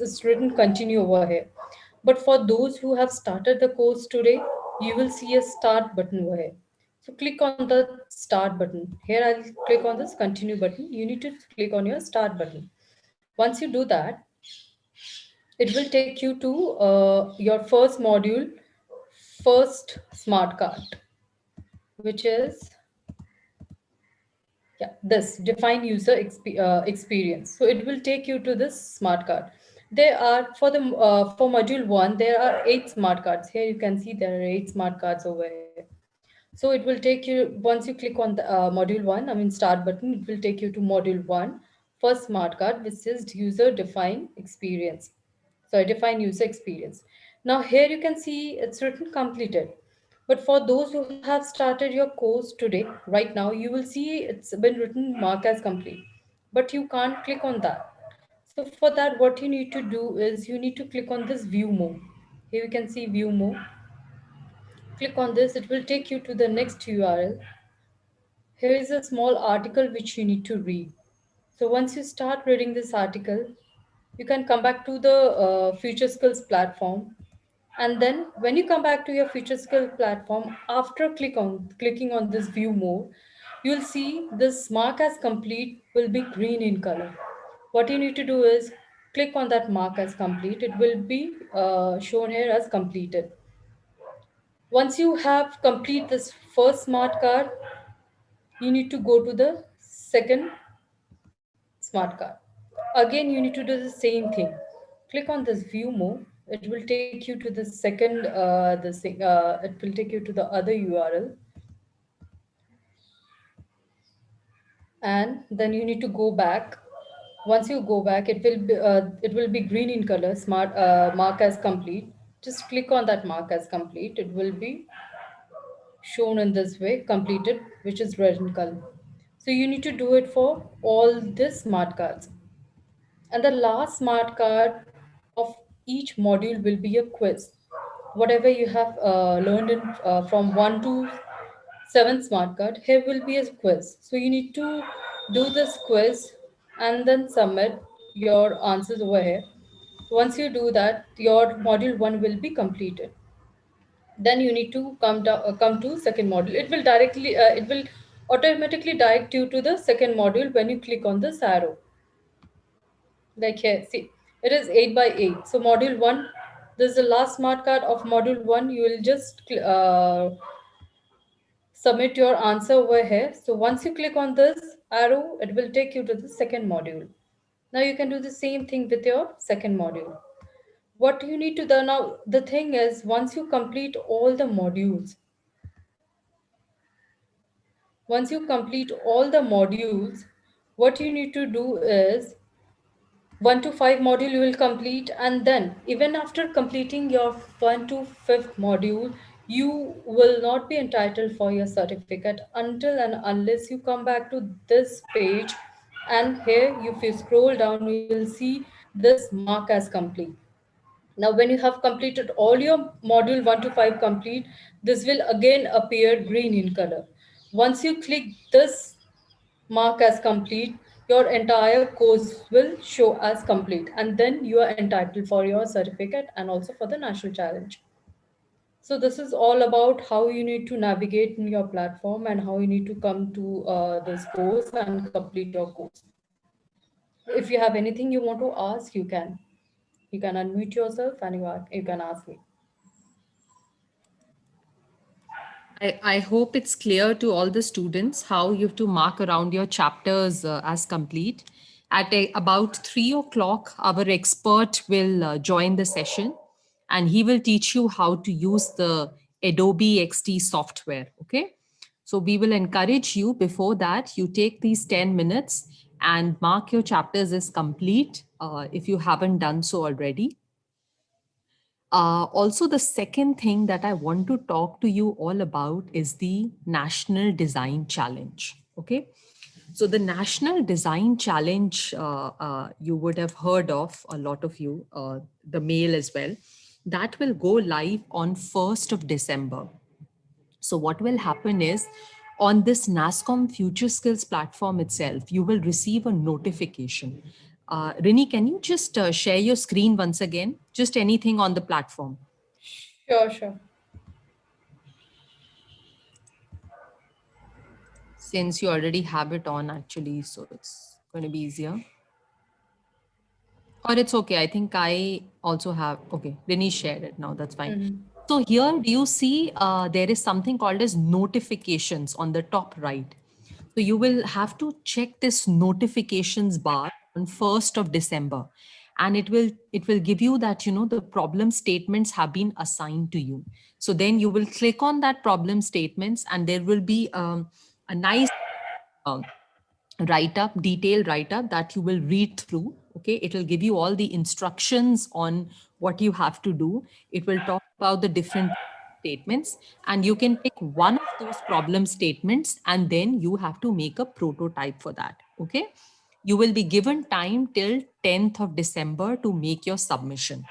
it's written continue over here. But for those who have started the course today, you will see a start button over here. So click on the start button. Here I'll click on this continue button. You need to click on your start button. Once you do that, it will take you to your first module, first smart card, which is, yeah, this define user experience. So it will take you to this smart card. There are for module 1 there are 8 smart cards. Here you can see there are 8 smart cards over here. So it will take you, once you click on the module 1, I mean start button, it will take you to module 1, first smart card, which is user define experience. So I define user experience. Now here you can see it's written completed. But for those who have started your course today, right now, you will see it's been written mark as complete. But you can't click on that. So for that, what you need to do is you need to click on this view more. Here you can see view more. Click on this, it will take you to the next URL. Here is a small article which you need to read. So once you start reading this article, you can come back to the Future Skills platform. And then when you come back to your Future Skill platform, after clicking on this view more, you'll see this mark as complete will be green in color. What you need to do is click on that mark as complete. It will be shown here as completed. Once you have complete this first smart card, you need to go to the second smart card. Again, you need to do the same thing. Click on this view more. It will take you to the second, it will take you to the other URL. And then you need to go back. Once you go back, it will be green in color, smart mark as complete. Just click on that mark as complete. It will be shown in this way, completed, which is red in color. So you need to do it for all these smart cards. And the last smart card of each module will be a quiz. Whatever you have learned from 1 to 7 smart card, here will be a quiz. So you need to do this quiz and then submit your answers over here. Once you do that, your module 1 will be completed. Then you need to come to second module. It will automatically direct you to the second module when you click on this arrow. Like here, see, it is 8 by 8. So module 1, this is the last smart card of module 1. You will just submit your answer over here. So once you click on this arrow, it will take you to the second module. Now you can do the same thing with your second module. What you need to do now, the thing is, once you complete all the modules, what you need to do is 1 to 5 module you will complete, and then even after completing your 1 to 5th module, you will not be entitled for your certificate until and unless you come back to this page. And here, if you scroll down, you will see this mark as complete. Now when you have completed all your module 1 to 5 complete, this will again appear green in color. Once you click this mark as complete, your entire course will show as complete, and then you are entitled for your certificate and also for the national challenge. So this is all about how you need to navigate in your platform and how you need to come to this course and complete your course. If you have anything you want to ask, you can unmute yourself and you can ask me. I hope it's clear to all the students how you have to mark around your chapters as complete. At about 3 o'clock, our expert will join the session and he will teach you how to use the Adobe XD software. Okay. So we will encourage you before that, you take these 10 minutes and mark your chapters as complete if you haven't done so already. Also, the second thing that I want to talk to you all about is the National Design Challenge. Okay. So the National Design Challenge, you would have heard of, a lot of you, the mail as well, that will go live on 1st of December. So what will happen is on this NASCOM Future Skills platform itself, you will receive a notification Rini, can you just share your screen once again? Just anything on the platform, Sure, sure. since you already have it on actually, so it's going to be easier. Or it's okay. I think I also have. Okay, Rini shared it now. That's fine. Mm-hmm. So here, do you see there is something called as notifications on the top right. So you will have to check this notifications bar on 1st of December, and it will give you that the problem statements have been assigned to you. So then you will click on that problem statements, and there will be a nice um, write up, detailed write up that you will read through. Okay, it will give you all the instructions on what you have to do. It will talk about the different statements, and you can pick one of those problem statements, and then you have to make a prototype for that. Okay, you will be given time till 10th of December to make your submission.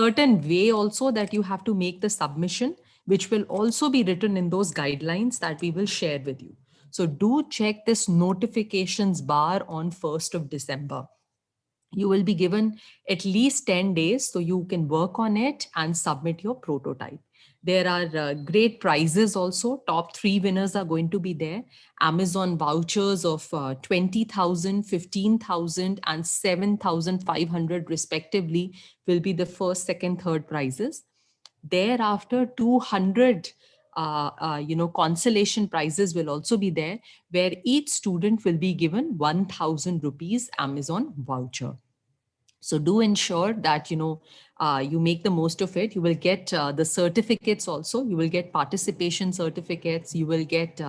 Certain way also that you have to make the submission, which will also be written in those guidelines that we will share with you. So do check this notifications bar on 1st of December. You will be given at least 10 days so you can work on it and submit your prototype. There are great prizes also. Top three winners are going to be there. Amazon vouchers of 20,000, 15,000, and 7,500 respectively will be the first, second, third prizes. Thereafter, 200 consolation prizes will also be there, where each student will be given 1,000 rupees Amazon voucher. So do ensure that you make the most of it. You will get the certificates also. You will get participation certificates. You will get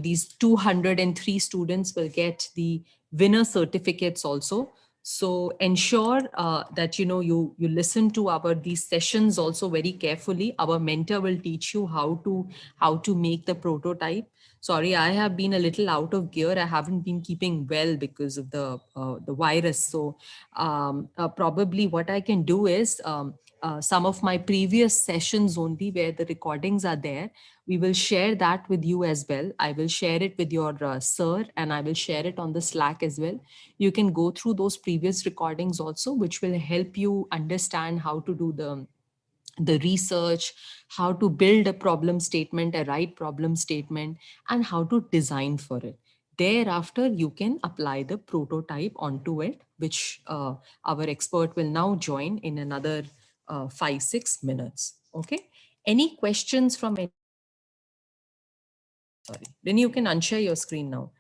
these 203 students will get the winner certificates also. So ensure that you listen to our these sessions also very carefully. Our mentor will teach you how to make the prototype. Sorry, I have been a little out of gear. I haven't been keeping well because of the virus. So probably what I can do is some of my previous sessions only where the recordings are there, we will share that with you as well. I will share it with your sir, and I will share it on the Slack as well. You can go through those previous recordings also, which will help you understand how to do the research, how to build a problem statement, a right problem statement, and how to design for it. Thereafter, you can apply the prototype onto it, which our expert will now join in another 5-6 minutes. Okay. Any questions from sorry, then you can unshare your screen now.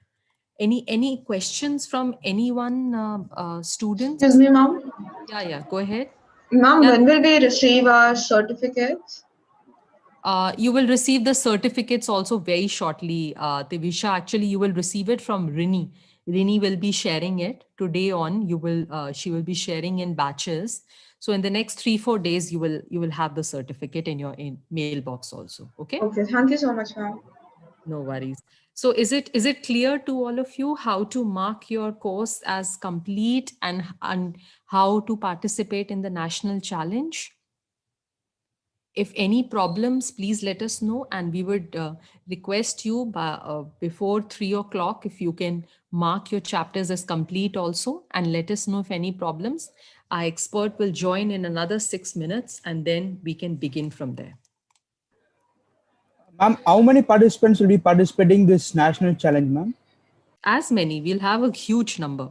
Any questions from anyone, Excuse students? me, ma'am. Yeah, go ahead. Ma'am, Yeah. when will we receive our certificates? You will receive the certificates also very shortly, Tivisha. Actually, you will receive it from Rini. Rini will be sharing it today on. She will be sharing in batches. So in the next 3-4 days, you will have the certificate in your mailbox also. Okay. Okay, thank you so much, ma'am. No worries. So is it clear to all of you how to mark your course as complete, and how to participate in the national challenge? If any problems, please let us know, and we would request you before 3 o'clock if you can mark your chapters as complete also, and let us know if any problems. Our expert will join in another 6 minutes, and then we can begin from there. Ma'am, how many participants will be participating this national challenge, ma'am? As many, we'll have a huge number.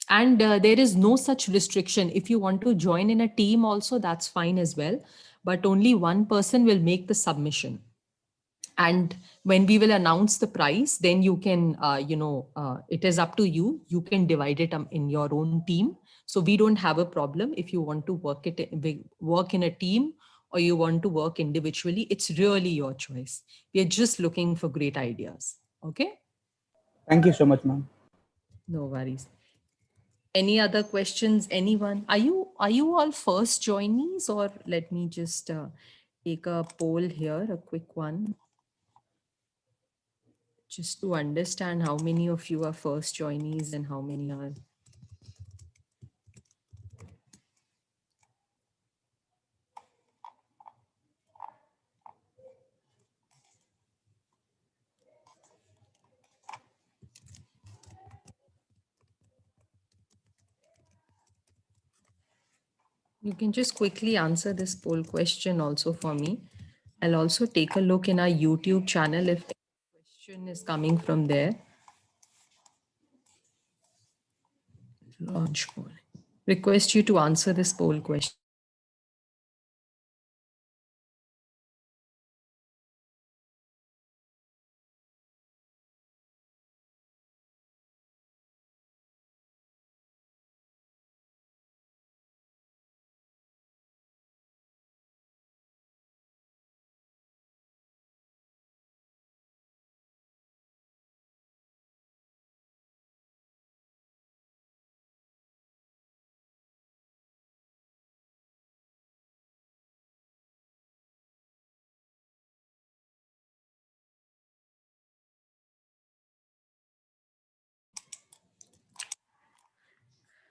And there is no such restriction. If you want to join in a team also, that's fine as well, but only one person will make the submission. And when we will announce the price, then you can it is up to you. You can divide it in your own team. So we don't have a problem if you want to work in a team, or you want to work individually. It's really your choice. We are just looking for great ideas. Okay. Thank you so much, ma'am. No worries. Any other questions? Anyone? Are you all first joinees, or let me just take a poll here, a quick one, just to understand how many of you are first joinees and how many are. You can just quickly answer this poll question also for me. I'll also take a look in our YouTube channel if any question is coming from there. Launch poll. Request you to answer this poll question.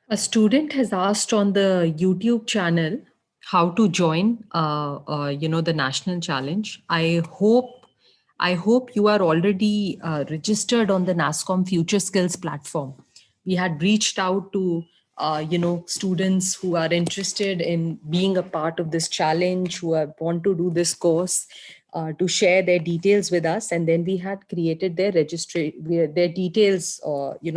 A student has asked on the YouTube channel how to join, the national challenge. I hope you are already registered on the NASCOM Future Skills platform. We had reached out to, students who are interested in being a part of this challenge, who want to do this course, to share their details with us, and then we had created their their details, we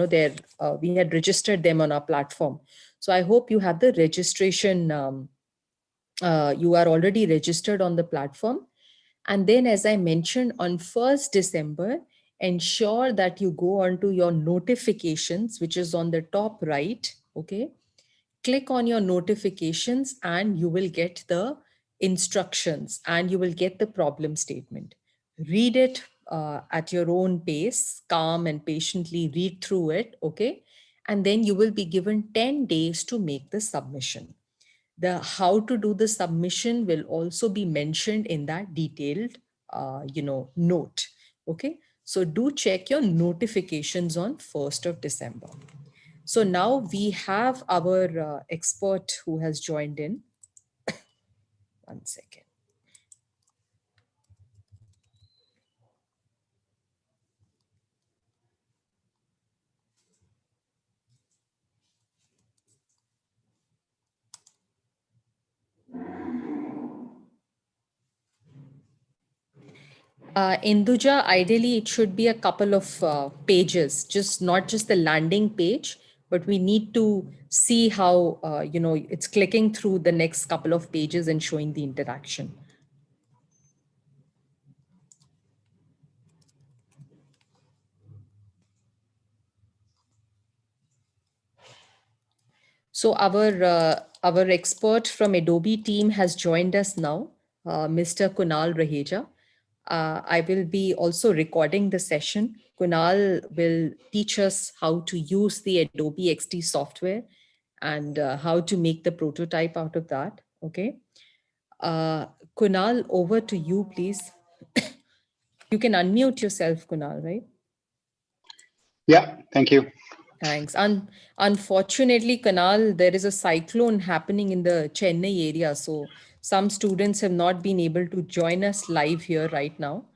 had registered them on our platform. So I hope you have the registration. You are already registered on the platform, and then, as I mentioned, on 1st December, ensure that you go onto your notifications, which is on the top right. Okay, click on your notifications and you will get the instructions and you will get the problem statement. Read it at your own pace, calm and patiently read through it. Okay. And then you will be given 10 days to make the submission. The how to do the submission will also be mentioned in that detailed, note. Okay. So do check your notifications on 1st of December. So now we have our expert who has joined in. One second. Induja, ideally it should be a couple of pages, just not just the landing page, but we need to see how, it's clicking through the next couple of pages and showing the interaction. So our expert from Adobe team has joined us now, Mr. Kunal Raheja. I will be also recording the session. Kunal will teach us how to use the Adobe XD software and how to make the prototype out of that. Okay. Kunal, over to you, please. You can unmute yourself, Kunal, right? Yeah, thank you. Thanks. Unfortunately, Kanal, there is a cyclone happening in the Chennai area. So some students have not been able to join us live here right now.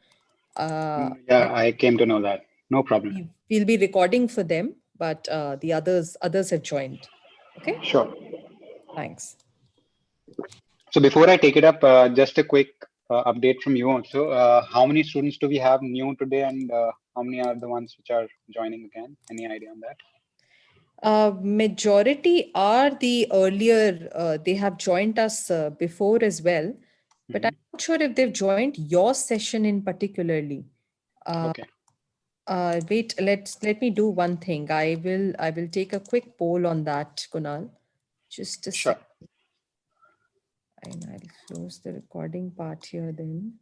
Yeah, I came to know that. No problem. We'll be recording for them, but the others have joined. Okay, Sure. thanks. So before I take it up, just a quick update from you also. How many students do we have new today, and how many are the ones which are joining again? Any idea on that? Majority are the earlier, they have joined us before as well, but I'm not sure if they've joined your session in particularly. Okay. Wait, let me do one thing. I will take a quick poll on that, Kunal. Just a Sure. sec. And I'll close the recording part here then.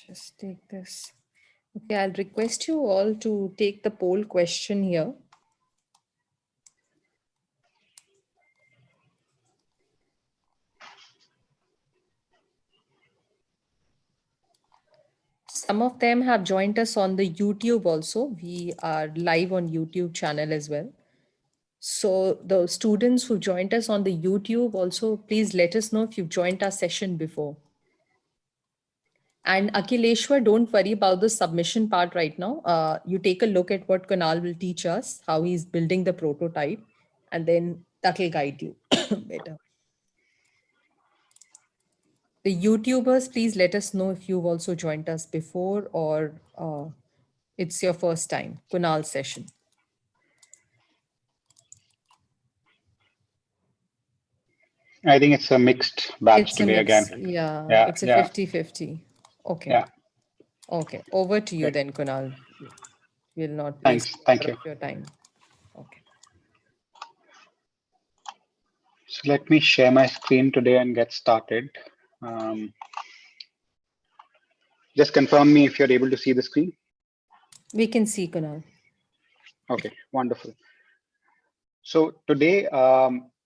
Just take this. Okay, I'll request you all to take the poll question here. Some of them have joined us on the YouTube also. We are live on YouTube channel as well. So the students who joined us on the YouTube also, please let us know if you've joined our session before. And Akhileshwar, don't worry about the submission part right now. You take a look at what Kunal will teach us, how he's building the prototype, and then that will guide you better. The YouTubers, please let us know if you've also joined us before or it's your first time, Kunal's session. I think it's a mixed batch It's a today mix. again. Yeah, Yeah, it's a yeah, 50-50. Okay. yeah. Okay. Over to you Great. then, Kunal. We'll not waste Thanks. Thank more you. of your time. Okay. So let me share my screen today and get started. Just confirm me if you're able to see the screen. We can see Kunal. Okay, wonderful. So today,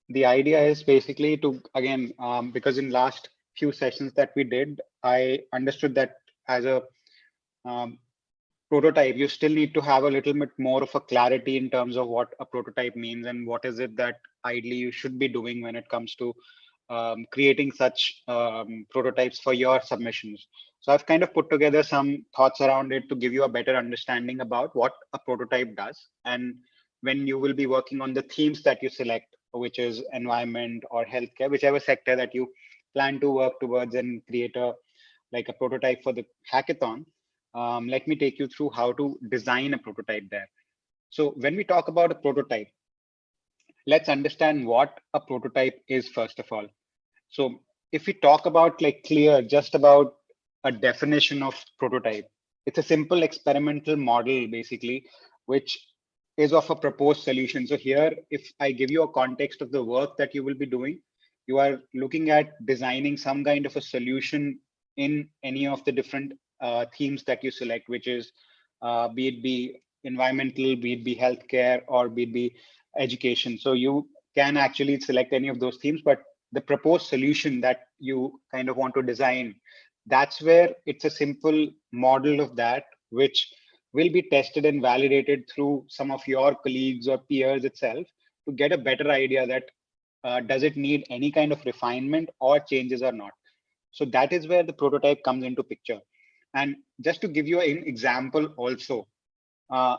the idea is basically to, again, because in last few sessions that we did, I understood that as a um, prototype, you still need to have a little bit more of a clarity in terms of what a prototype means and what is it that ideally you should be doing when it comes to creating such prototypes for your submissions. So I've kind of put together some thoughts around it to give you a better understanding about what a prototype does. And when you will be working on the themes that you select, which is environment or healthcare, whichever sector that you plan to work towards and create a like a prototype for the hackathon, let me take you through how to design a prototype there. So when we talk about a prototype, let's understand what a prototype is first of all. So if we talk about like clear, just about a definition of prototype, it's a simple experimental model basically, which is of a proposed solution. So here, if I give you a context of the work that you will be doing, you are looking at designing some kind of a solution in any of the different themes that you select, which is be it be environmental, be it be healthcare, or be it be education. So you can actually select any of those themes, but the proposed solution that you kind of want to design, that's where it's a simple model of that, which will be tested and validated through some of your colleagues or peers itself to get a better idea that does it need any kind of refinement or changes or not. So that is where the prototype comes into picture. And just to give you an example also, uh,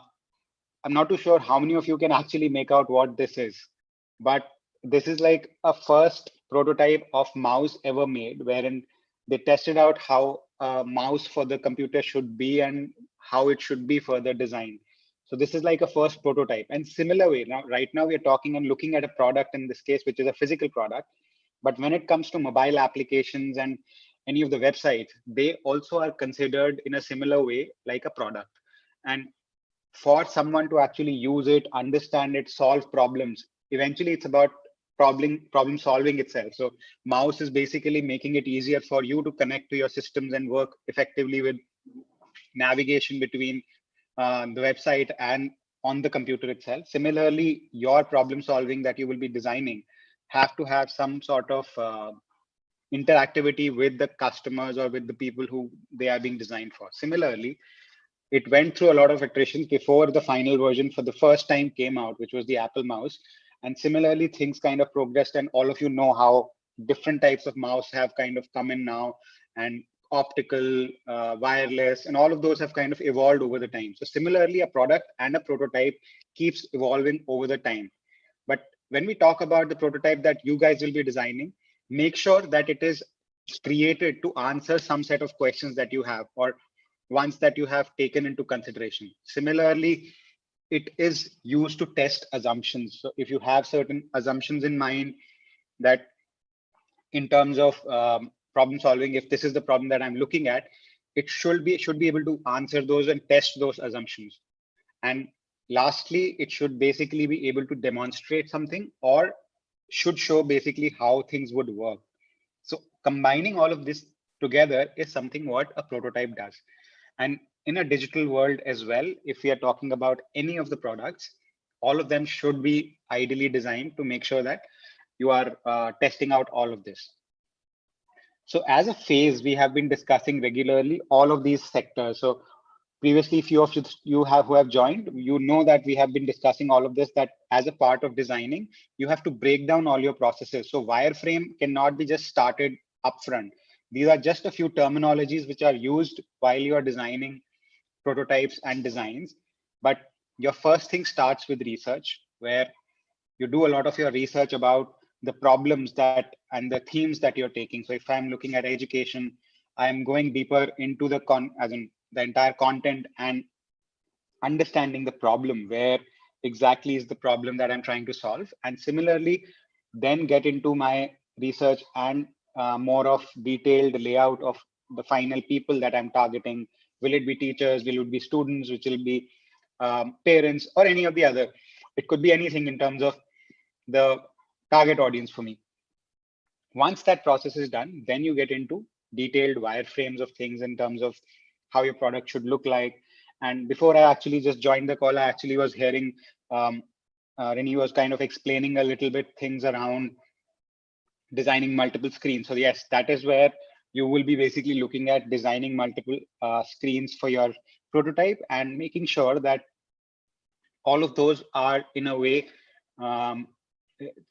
I'm not too sure how many of you can actually make out what this is, but this is like a first prototype of mouse ever made, wherein they tested out how a mouse for the computer should be and how it should be further designed. So this is like a first prototype. And similar way, now right now we're talking and looking at a product in this case, which is a physical product. But when it comes to mobile applications and any of the websites, they also are considered in a similar way like a product. And for someone to actually use it, understand it, solve problems, eventually it's about problem solving itself. So mouse is basically making it easier for you to connect to your systems and work effectively with navigation between the website and on the computer itself. Similarly, your problem solving that you will be designing have to have some sort of interactivity with the customers or with the people who they are being designed for. Similarly, it went through a lot of iterations before the final version for the first time came out, which was the Apple mouse. And similarly, things kind of progressed, and all of you know how different types of mouse have kind of come in now, and optical, wireless, and all of those have kind of evolved over the time. So similarly, a product and a prototype keeps evolving over the time. But when we talk about the prototype that you guys will be designing, make sure that it is created to answer some set of questions that you have, or ones that you have taken into consideration. Similarly, it is used to test assumptions. So if you have certain assumptions in mind that in terms of problem solving, if this is the problem that I'm looking at, it should be able to answer those and test those assumptions. And lastly, it should basically be able to demonstrate something or should show basically how things would work. So combining all of this together is something what a prototype does. And in a digital world as well, if we are talking about any of the products, all of them should be ideally designed to make sure that you are testing out all of this. So as a phase, we have been discussing regularly all of these sectors. So previously, few of you have who have joined, you know that we have been discussing all of this, that as a part of designing, you have to break down all your processes. So wireframe cannot be just started upfront. These are just a few terminologies which are used while you are designing prototypes and designs. But your first thing starts with research, where you do a lot of your research about the problems that and the themes that you're taking. So if I'm looking at education, I'm going deeper into the as in the entire content and understanding the problem, where exactly is the problem that I'm trying to solve. And similarly, then get into my research and more of detailed layout of the final people that I'm targeting. Will it be teachers? Will it be students? Which will be parents, or any of the other? It could be anything in terms of the target audience for me. Once that process is done, then you get into detailed wireframes of things in terms of how your product should look like. And before I actually just joined the call, I actually was hearing Renee was kind of explaining a little bit things around designing multiple screens. So yes, that is where you will be basically looking at designing multiple screens for your prototype and making sure that all of those are in a way um,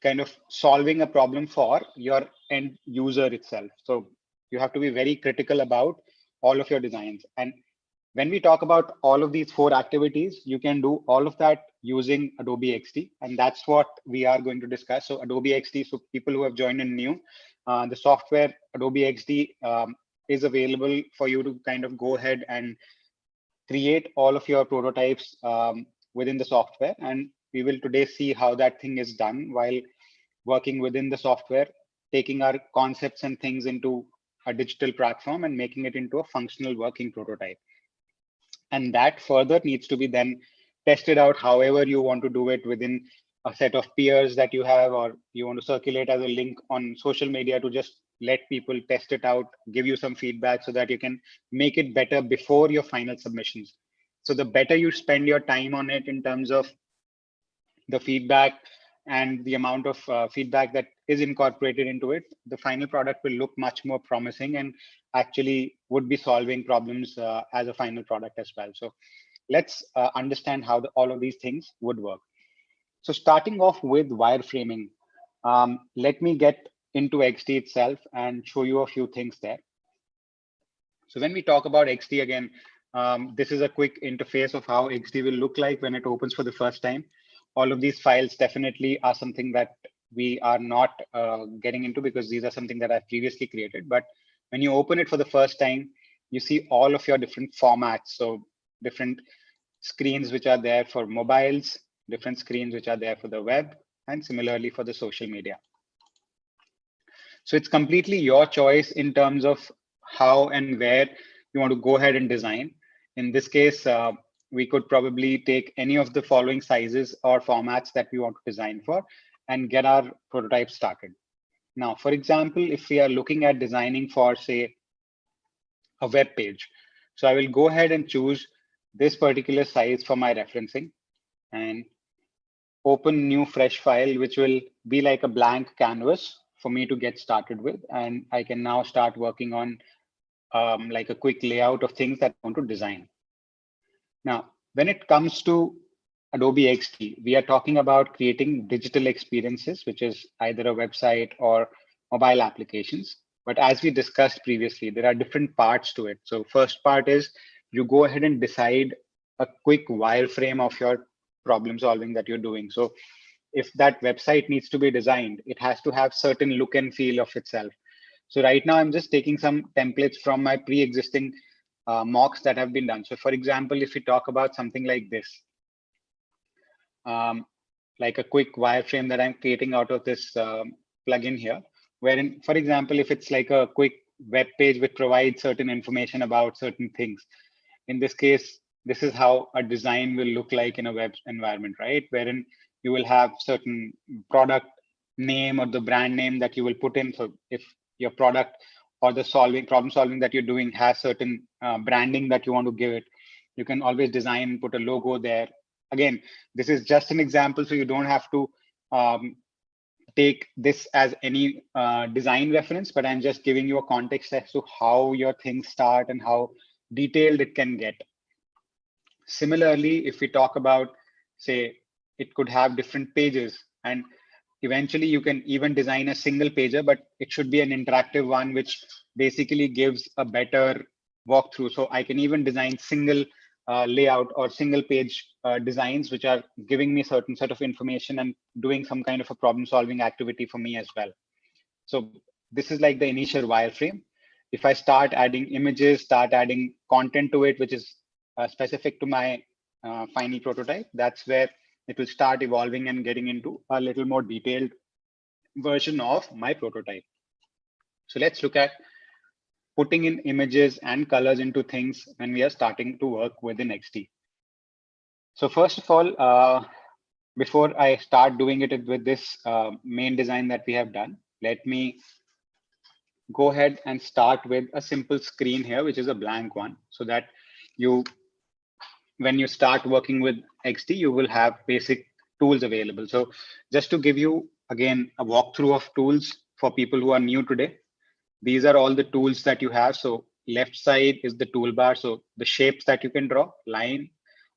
kind of solving a problem for your end user itself. So you have to be very critical about all of your designs. And when we talk about all of these 4 activities, you can do all of that using Adobe XD. And that's what we are going to discuss. So Adobe XD, so people who have joined in new, the software Adobe XD is available for you to kind of go ahead and create all of your prototypes within the software. And we will today see how that thing is done while working within the software, taking our concepts and things into a digital platform and making it into a functional working prototype. And that further needs to be then tested out however you want to do it within a set of peers that you have, or you want to circulate as a link on social media to just let people test it out, give you some feedback so that you can make it better before your final submissions. So the better you spend your time on it in terms of the feedback and the amount of feedback that is incorporated into it, the final product will look much more promising and actually would be solving problems as a final product as well. So let's understand how all of these things would work. So starting off with wireframing, let me get into XD itself and show you a few things there. So when we talk about XD again, this is a quick interface of how XD will look like when it opens for the first time. All of these files definitely are something that we are not getting into because these are something that I've previously created. But when you open it for the first time, you see all of your different formats. So different screens which are there for mobiles, different screens which are there for the web, and similarly for the social media. So it's completely your choice in terms of how and where you want to go ahead and design. In this case, we could probably take any of the following sizes or formats that we want to design for and get our prototype started. Now, for example, if we are looking at designing for, say, a web page, so I will go ahead and choose this particular size for my referencing and open new fresh file, which will be like a blank canvas for me to get started with. And I can now start working on like a quick layout of things that I want to design. Now, when it comes to Adobe XD, we are talking about creating digital experiences, which is either a website or mobile applications. But as we discussed previously, there are different parts to it. So first part is you go ahead and decide a quick wireframe of your problem solving that you're doing. So if that website needs to be designed, it has to have certain look and feel of itself. So right now I'm just taking some templates from my pre-existing mocks that have been done. So for example, if we talk about something like this, like a quick wireframe that I'm creating out of this plugin here, wherein, for example, if it's like a quick web page which provides certain information about certain things, in this case, this is how a design will look like in a web environment, right? Wherein you will have certain product name or the brand name that you will put in. So if your product or the problem solving that you're doing has certain branding that you want to give it, you can always design, put a logo there. Again, this is just an example, so you don't have to take this as any design reference, but I'm just giving you a context as to how your things start and how detailed it can get. Similarly, if we talk about, say, it could have different pages, and eventually you can even design a single pager, but it should be an interactive one, which basically gives a better walkthrough. So I can even design single layout or single page designs, which are giving me certain set of information and doing some kind of a problem solving activity for me as well. So this is like the initial wireframe. If I start adding images, start adding content to it, which is specific to my final prototype, that's where it will start evolving and getting into a little more detailed version of my prototype. So let's look at putting in images and colors into things when we are starting to work within XD. So first of all, before I start doing it with this main design that we have done, let me go ahead and start with a simple screen here, which is a blank one, so that when you start working with XD, you will have basic tools available. So just to give you, again, a walkthrough of tools for people who are new today, these are all the tools that you have. So left side is the toolbar. So the shapes that you can draw, line,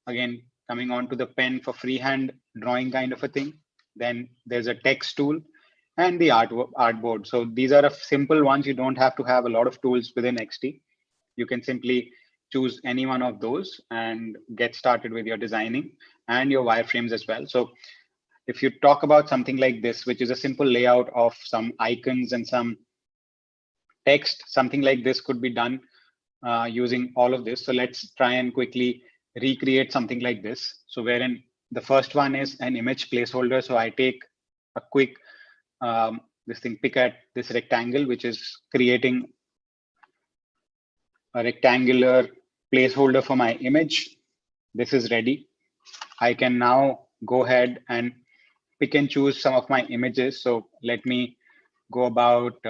again, coming on to the pen for freehand drawing kind of a thing. Then there's a text tool and the artboard. So these are simple ones. You don't have to have a lot of tools within XD. You can simply choose any one of those and get started with your designing and your wireframes as well. So if you talk about something like this, which is a simple layout of some icons and some text, something like this could be done using all of this. So let's try and quickly recreate something like this. So wherein the first one is an image placeholder. So I take a quick pick at this rectangle, which is creating a rectangular placeholder for my image. This is ready. I can now go ahead and pick and choose some of my images. So let me go about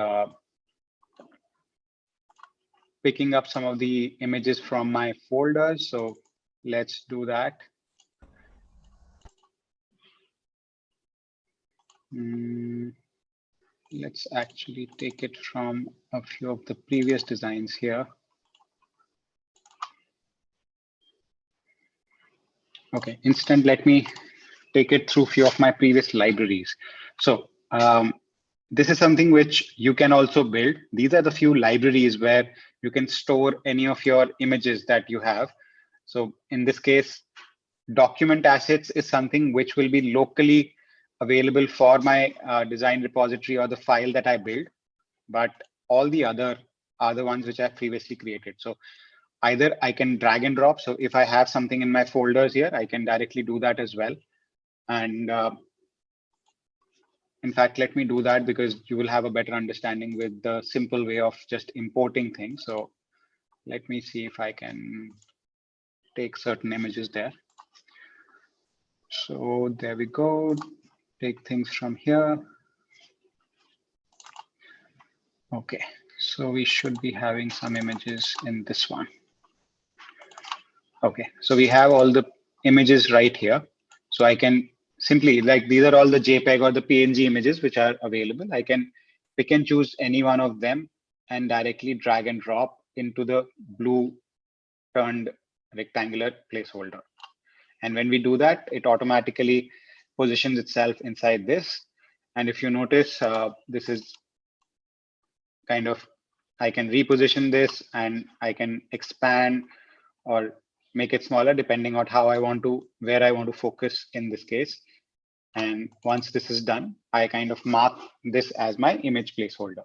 picking up some of the images from my folders. So let's do that. Let's actually take it from a few of the previous designs here. Okay, instead, let me take it through a few of my previous libraries. So this is something which you can also build. These are the few libraries where you can store any of your images that you have. So in this case, document assets is something which will be locally available for my design repository or the file that I build. But all the other are the ones which I've previously created. So either I can drag and drop. So if I have something in my folders here, I can directly do that as well. And in fact, let me do that because you will have a better understanding with the simple way of just importing things. So let me see if I can take certain images there. So there we go. Take things from here. Okay, so we should be having some images in this one. Okay, so we have all the images right here. So I can simply, like, these are all the JPEG or the PNG images which are available. I can pick and choose any one of them and directly drag and drop into the blue turned rectangular placeholder. And when we do that, it automatically positions itself inside this. And if you notice, this is kind of, I can reposition this and I can expand or make it smaller depending on how I want to, where I want to focus in this case. And once this is done, I kind of mark this as my image placeholder.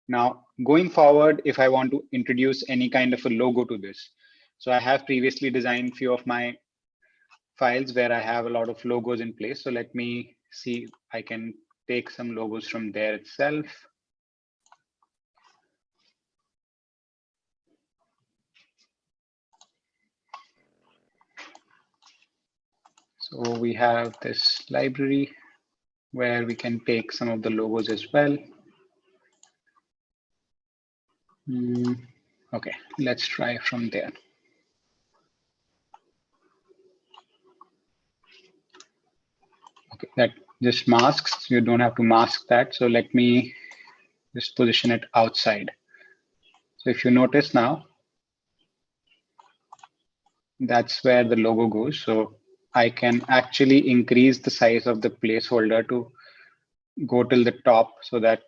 Now, going forward, if I want to introduce any kind of a logo to this, so I have previously designed a few of my files where I have a lot of logos in place. So let me see, I can take some logos from there itself. So we have this library where we can take some of the logos as well. Okay, let's try from there. Okay, that just masks. You don't have to mask that. So let me just position it outside. So if you notice now, that's where the logo goes. So I can actually increase the size of the placeholder to go till the top so that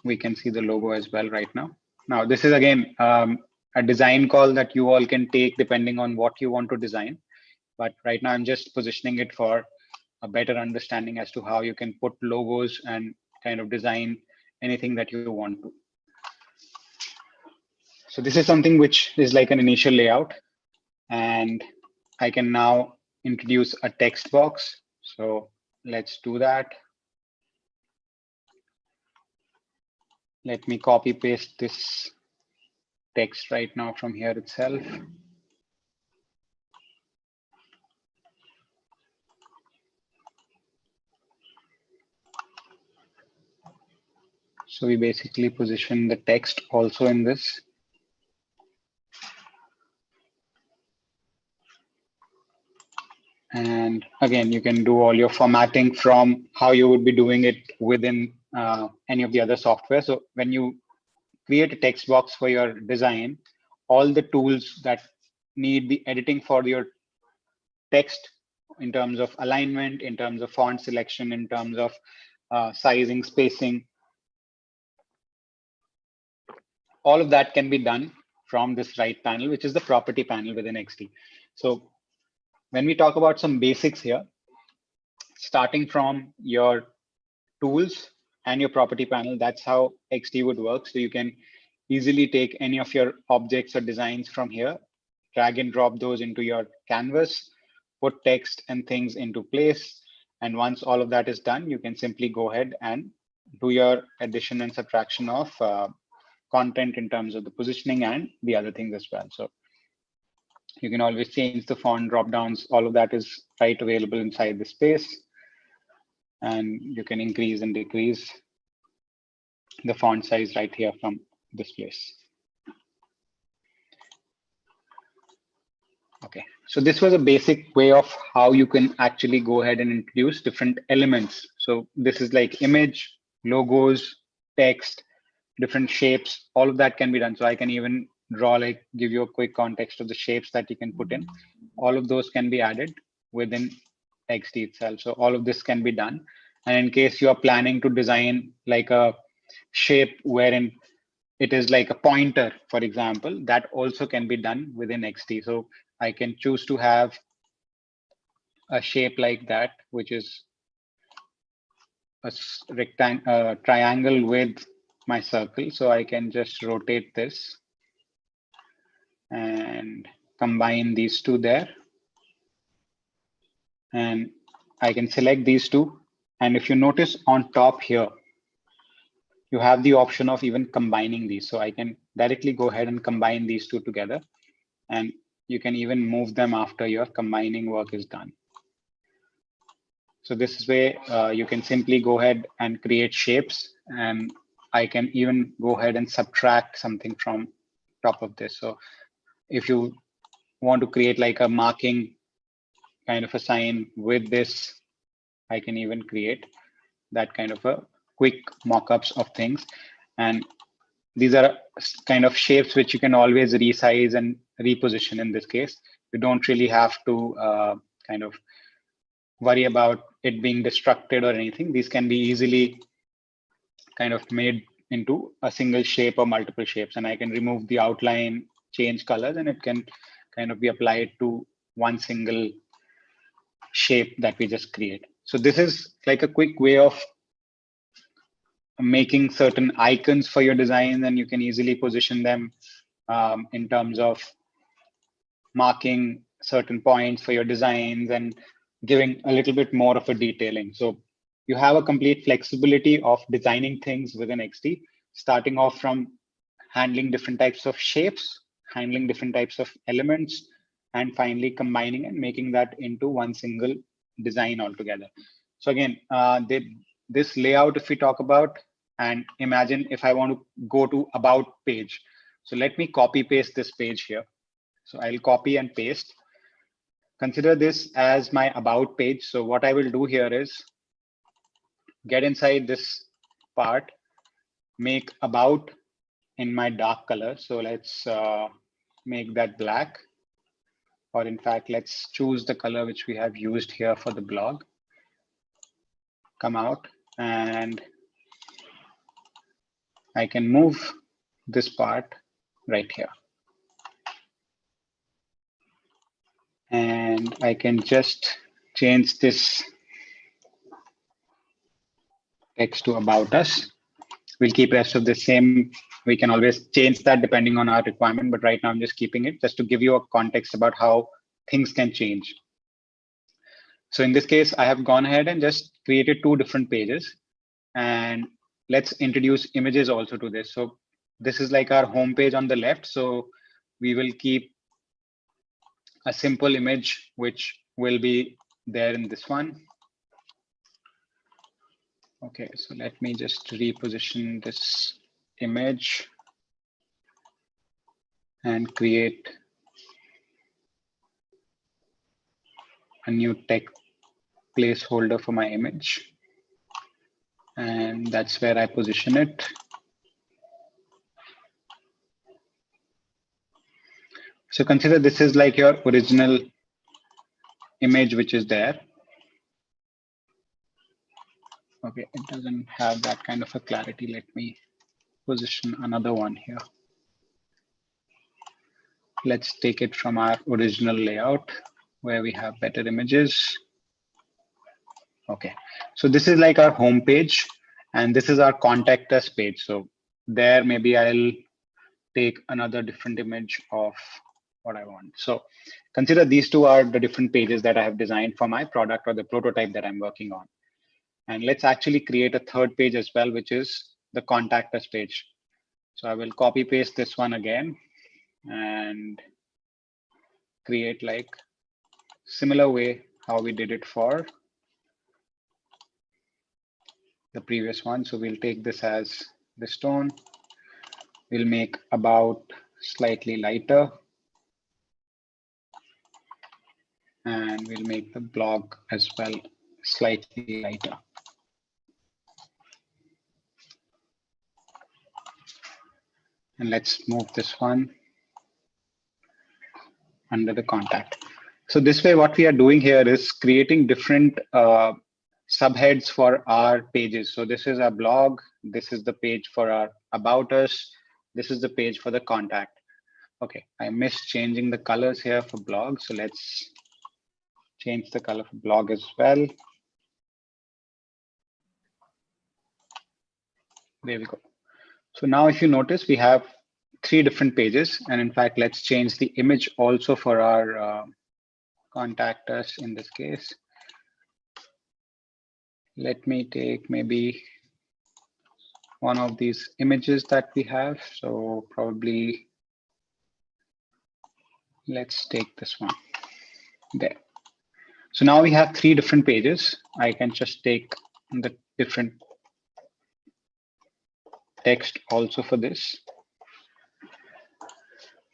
we can see the logo as well right now. Now, this is again a design call that you all can take depending on what you want to design. But right now I'm just positioning it for a better understanding as to how you can put logos and kind of design anything that you want to. So this is something which is like an initial layout, and I can now introduce a text box. So let's do that. Let me copy paste this text right now from here itself. So we basically position the text also in this. And again, you can do all your formatting from how you would be doing it within any of the other software. So when you create a text box for your design, all the tools that need the editing for your text in terms of alignment, in terms of font selection, in terms of sizing, spacing, all of that can be done from this right panel, which is the property panel within XD. So when we talk about some basics here, starting from your tools and your property panel, that's how XD would work. So you can easily take any of your objects or designs from here, drag and drop those into your canvas, put text and things into place. And once all of that is done, you can simply go ahead and do your addition and subtraction of content in terms of the positioning and the other things as well. So you can always change the font drop downs. All of that is right available inside the space. And you can increase and decrease the font size right here from this place. Okay, so this was a basic way of how you can actually go ahead and introduce different elements. So this is like image, logos, text, different shapes, all of that can be done. So I can even draw, like give you a quick context of the shapes that you can put in. All of those can be added within XD itself. So all of this can be done. And in case you are planning to design like a shape wherein it is like a pointer, for example, that also can be done within XD. So I can choose to have a shape like that, which is a triangle with my circle. So I can just rotate this and combine these two there. And I can select these two. And if you notice on top here, you have the option of even combining these. So I can directly go ahead and combine these two together. And you can even move them after your combining work is done. So this is where you can simply go ahead and create shapes, and I can even go ahead and subtract something from top of this. So if you want to create like a marking kind of a sign with this, I can even create that kind of a quick mock-ups of things. And these are kind of shapes which you can always resize and reposition. In this case, you don't really have to kind of worry about it being destructed or anything. These can be easily kind of made into a single shape or multiple shapes. And I can remove the outline, change colors, and it can kind of be applied to one single shape that we just create. So this is like a quick way of making certain icons for your design, and you can easily position them in terms of marking certain points for your designs and giving a little bit more of a detailing. So you have a complete flexibility of designing things within XD, starting off from handling different types of shapes, handling different types of elements, and finally combining and making that into one single design altogether. So again, this layout, if we talk about, and imagine if I want to go to about page. So let me copy paste this page here. So I'll copy and paste. Consider this as my about page. So what I will do here is get inside this part, make about in my dark color. So let's make that black, or in fact, let's choose the color which we have used here for the blog. Come out, and I can move this part right here. And I can just change this text to about us. We'll keep rest of the same. We can always change that depending on our requirement, but right now I'm just keeping it just to give you a context about how things can change. So in this case, I have gone ahead and just created two different pages, and let's introduce images also to this. So this is like our home page on the left. So we will keep a simple image, which will be there in this one. Okay, so let me just reposition this image and create a new text placeholder for my image. And that's where I position it. So consider this is like your original image, which is there. Okay, it doesn't have that kind of a clarity. Let me position another one here. Let's take it from our original layout where we have better images. Okay, so this is like our home page, and this is our contact us page. So there, maybe I'll take another different image of what I want. So consider these two are the different pages that I have designed for my product or the prototype that I'm working on. And let's actually create a third page as well, which is the contact us page. So I will copy paste this one again and create like similar way how we did it for the previous one. So we'll take this as this tone. We'll make about slightly lighter. And we'll make the blog as well slightly lighter. And let's move this one under the contact. So this way, what we are doing here is creating different subheads for our pages. So this is our blog. This is the page for our about us. This is the page for the contact. Okay, I missed changing the colors here for blog. So let's change the color for blog as well. There we go. So now if you notice, we have three different pages. And in fact, let's change the image also for our contact us in this case. Let me take maybe one of these images that we have. So probably let's take this one there. So now we have three different pages. I can just take the different text also for this.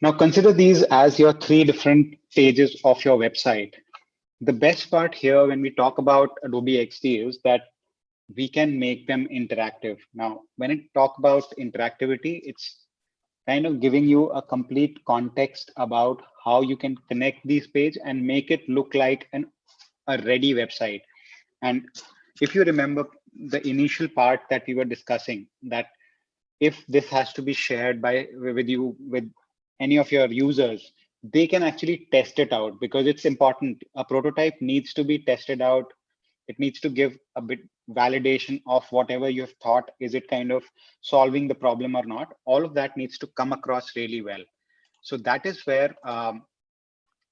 Now consider these as your three different pages of your website. The best part here when we talk about Adobe XD is that we can make them interactive. Now, when I talk about interactivity, it's kind of giving you a complete context about how you can connect these pages and make it look like a ready website. And if you remember the initial part that we were discussing, that if this has to be shared with any of your users, they can actually test it out because it's important. A prototype needs to be tested out. It needs to give a bit validation of whatever you've thought. Is it kind of solving the problem or not? All of that needs to come across really well. So that is where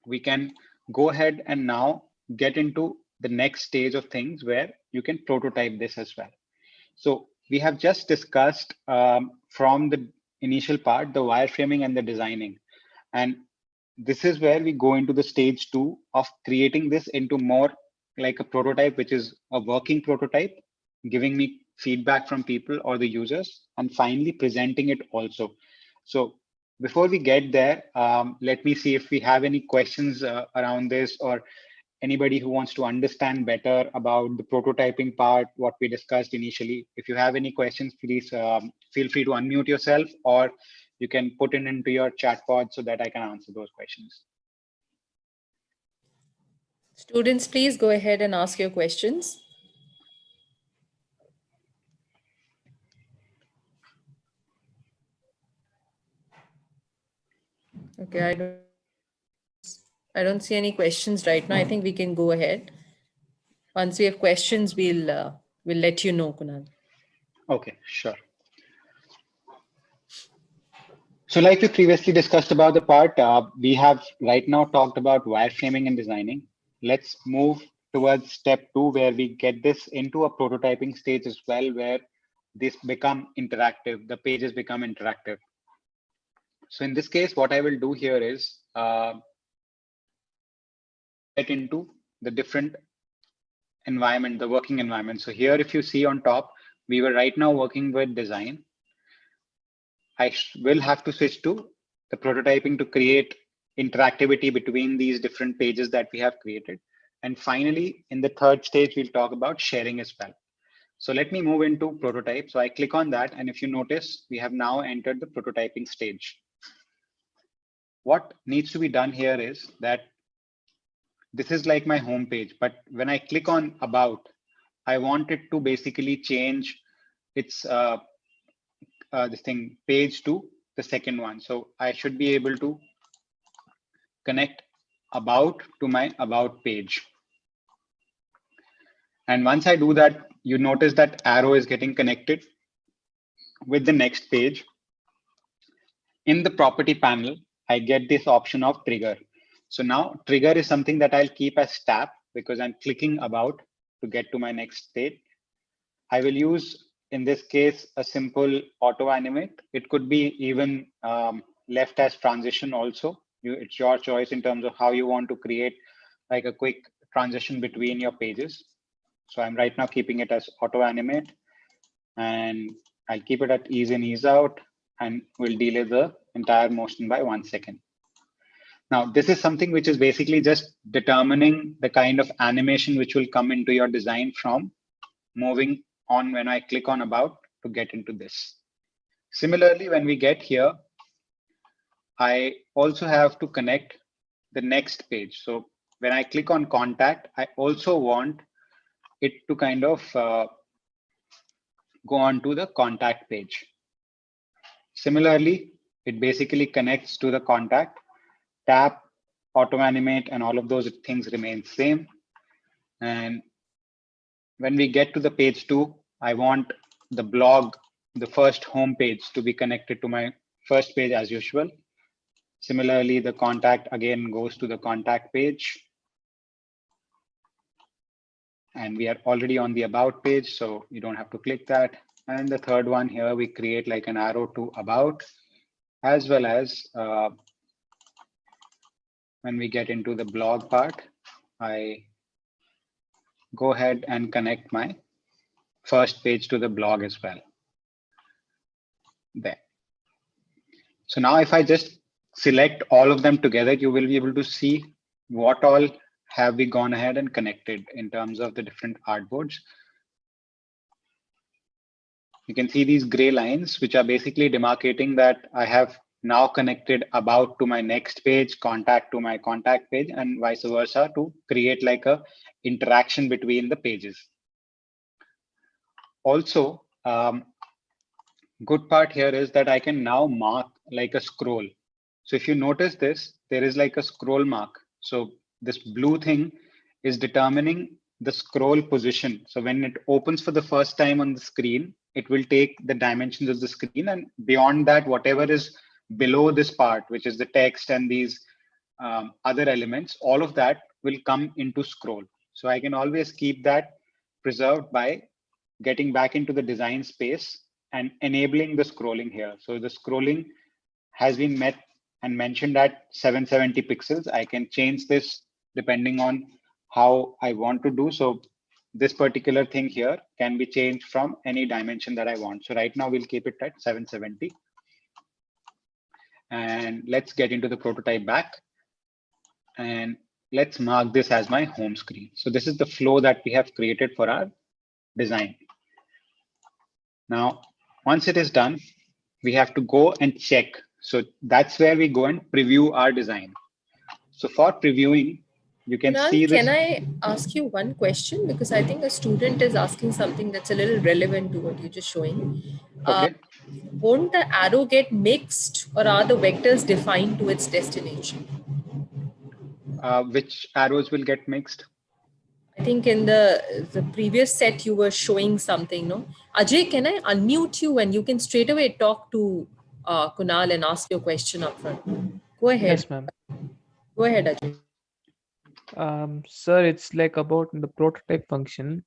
we can go ahead and now get into the next stage of things where you can prototype this as well. So we have just discussed from the initial part, the wireframing and the designing. And this is where we go into the stage 2 of creating this into more like a prototype, which is a working prototype, giving me feedback from people or the users, and finally presenting it also. So before we get there, let me see if we have any questions around this, or anybody who wants to understand better about the prototyping part, what we discussed initially. If you have any questions, please feel free to unmute yourself, or you can put it into your chat pod so that I can answer those questions. Students, please go ahead and ask your questions. Okay, I don't see any questions right now. I think we can go ahead. Once we have questions, we'll let you know, Kunal. Okay, sure. So like we previously discussed about the part, we have right now talked about wireframing and designing. Let's move towards step 2, where we get this into a prototyping stage as well, where this become interactive, the pages become interactive. So in this case, what I will do here is get into the different environment, the working environment. So here, if you see on top, we were right now working with design. I will have to switch to the prototyping to create interactivity between these different pages that we have created. And finally, in the third stage, we'll talk about sharing as well. So let me move into prototype. So I click on that. And if you notice, we have now entered the prototyping stage. What needs to be done here is that this is like my home page, but when I click on about, I want it to basically change its this thing page to the second one. So I should be able to connect about to my about page. And once I do that, you notice that arrow is getting connected with the next page. In the property panel, I get this option of trigger. So now trigger is something that I'll keep as tap because I'm clicking about to get to my next state. I will use, in this case, a simple auto animate. It could be even left as transition also. It's your choice in terms of how you want to create like a quick transition between your pages. So I'm right now keeping it as auto animate, and I'll keep it at ease in, ease out, and we'll delay the entire motion by 1 second. Now, this is something which is basically just determining the kind of animation which will come into your design from moving on when I click on about to get into this. Similarly, when we get here, I also have to connect the next page. So when I click on contact, I also want it to kind of go on to the contact page. Similarly, it basically connects to the contact. Tap, auto animate, and all of those things remain same. And when we get to the page 2, I want the blog, the first home page, to be connected to my first page as usual. Similarly, the contact again goes to the contact page. And we are already on the about page, so you don't have to click that. And the third one here, we create like an arrow to about, as well as when we get into the blog part, I go ahead and connect my first page to the blog as well. There. So now if I just select all of them together, you will be able to see what all have we gone ahead and connected in terms of the different artboards. You can see these gray lines, which are basically demarcating that I have now connected about to my next page, contact to my contact page, and vice versa to create like a interaction between the pages. Also, good part here is that I can now mark like a scroll. So if you notice this, there is like a scroll mark. So this blue thing is determining the scroll position. So when it opens for the first time on the screen, it will take the dimensions of the screen, and beyond that, whatever is below this part, which is the text and these other elements, all of that will come into scroll. So I can always keep that preserved by getting back into the design space and enabling the scrolling here. So the scrolling has been met and mentioned at 770 pixels. I can change this depending on how I want to do. So this particular thing here can be changed from any dimension that I want. So right now we'll keep it at 770. And let's get into the prototype back. And let's mark this as my home screen. So this is the flow that we have created for our design. Now, once it is done, we have to go and check. So that's where we go and preview our design. So for previewing, you can see this. Can I ask you one question? Because I think a student is asking something that's a little relevant to what you're just showing. Okay. Won't the arrow get mixed, or are the vectors defined to its destination? Which arrows will get mixed? I think in the previous set you were showing something, no? Ajay, can I unmute you and you can straight away talk to Kunal and ask your question up front? Go ahead. Yes, ma'am. Go ahead, Ajay. Sir, it's like about the prototype function,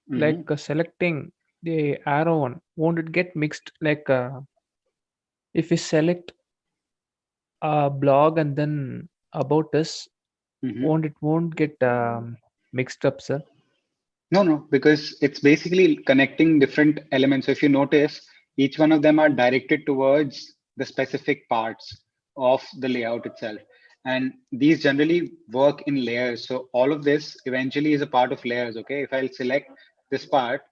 like selecting the arrow one. Won't it get mixed? Like if we select a blog and then about us, won't get mixed up, sir? No, because it's basically connecting different elements. So if you notice, each one of them are directed towards the specific parts of the layout itself. And these generally work in layers. So all of this eventually is a part of layers. Okay, if I'll select this part,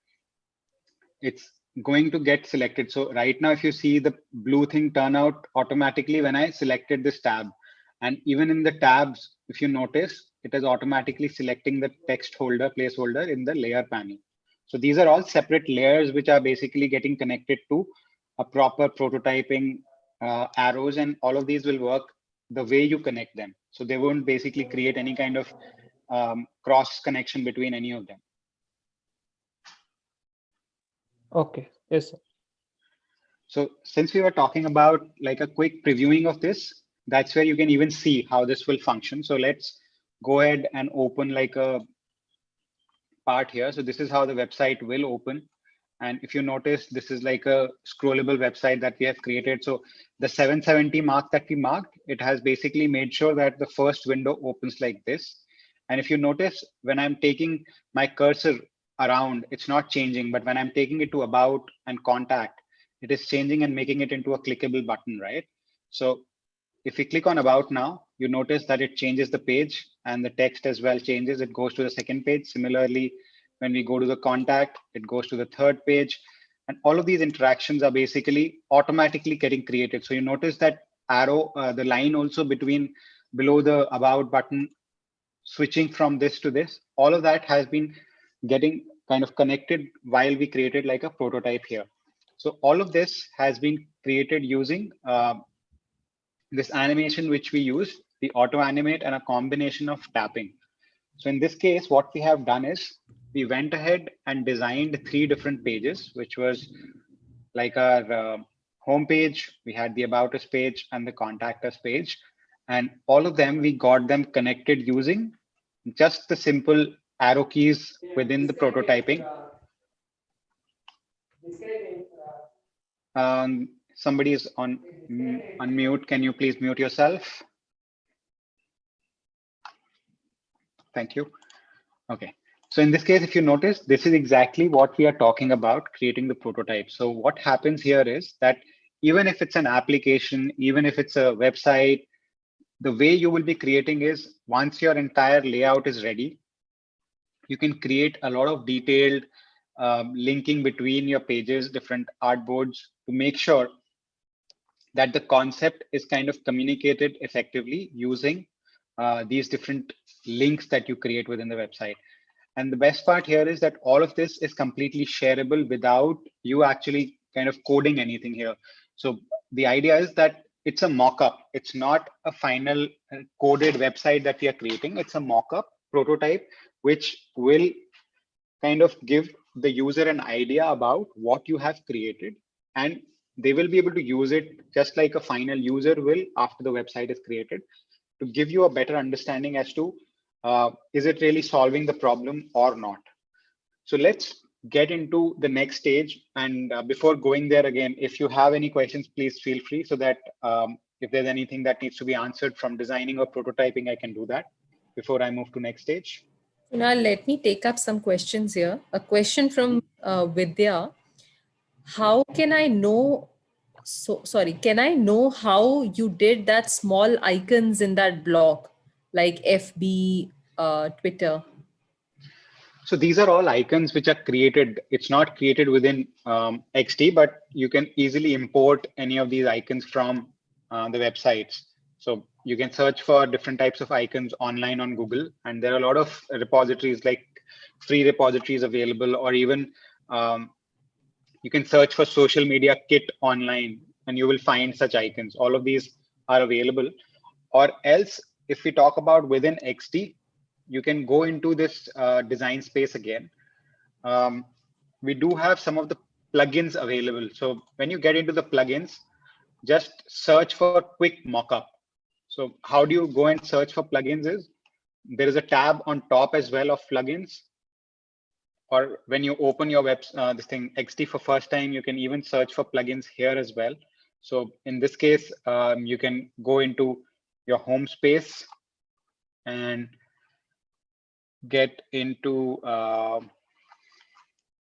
it's going to get selected. So right now, if you see the blue thing turn out automatically when I selected this tab, and even in the tabs, if you notice, it is automatically selecting the text holder, placeholder in the layer panel. So these are all separate layers, which are basically getting connected to a proper prototyping arrows, and all of these will work the way you connect them. So they won't basically create any kind of cross connection between any of them. Okay, yes, sir. So since we were talking about like a quick previewing of this, that's where you can even see how this will function. So let's go ahead and open like a part here. So this is how the website will open. And if you notice, this is like a scrollable website that we have created. So the 770 mark that we marked, it has basically made sure that the first window opens like this. And if you notice, when I'm taking my cursor around, it's not changing, but when I'm taking it to about and contact, it is changing and making it into a clickable button, right? So if we click on about now, you notice that it changes the page and the text as well changes. It goes to the second page. Similarly, when we go to the contact, it goes to the third page. And all of these interactions are basically automatically getting created. So you notice that arrow, the line also between below the about button, switching from this to this, all of that has been getting kind of connected while we created like a prototype here. So all of this has been created using this animation, which we use, the auto animate and a combination of tapping. So in this case, what we have done is we went ahead and designed 3 different pages, which was like our home page, we had the about us page and the contact us page. And all of them, we got them connected using just the simple arrow keys within the prototyping. Somebody is on unmute. Can you please mute yourself? Thank you. Okay. So in this case, if you notice, this is exactly what we are talking about, creating the prototype. So what happens here is that even if it's an application, even if it's a website, the way you will be creating is once your entire layout is ready, you can create a lot of detailed linking between your pages, different artboards to make sure that the concept is kind of communicated effectively using these different links that you create within the website. And the best part here is that all of this is completely shareable without you actually kind of coding anything here. So the idea is that it's a mock-up. It's not a final coded website that we are creating. It's a mock-up prototype, which will kind of give the user an idea about what you have created, and they will be able to use it just like a final user will after the website is created, to give you a better understanding as to is it really solving the problem or not. So let's get into the next stage. And before going there again, if you have any questions, please feel free, so that if there's anything that needs to be answered from designing or prototyping, I can do that before I move to next stage. Now let me take up some questions here. A question from Vidya. How can I know So sorry, can I know how you did that small icons in that block, like FB, Twitter? So these are all icons which are created. It's not created within XD, but you can easily import any of these icons from the websites. So you can search for different types of icons online on Google, and there are a lot of repositories, like free repositories available, or even you can search for social media kit online and you will find such icons. All of these are available. Or else, if we talk about within XD, you can go into this design space again. We do have some of the plugins available. So when you get into the plugins, just search for quick mockup. So how do you go and search for plugins is there is a tab on top as well of plugins. Or when you open your this thing XD for first time, you can even search for plugins here as well. So in this case, you can go into your home space and get into,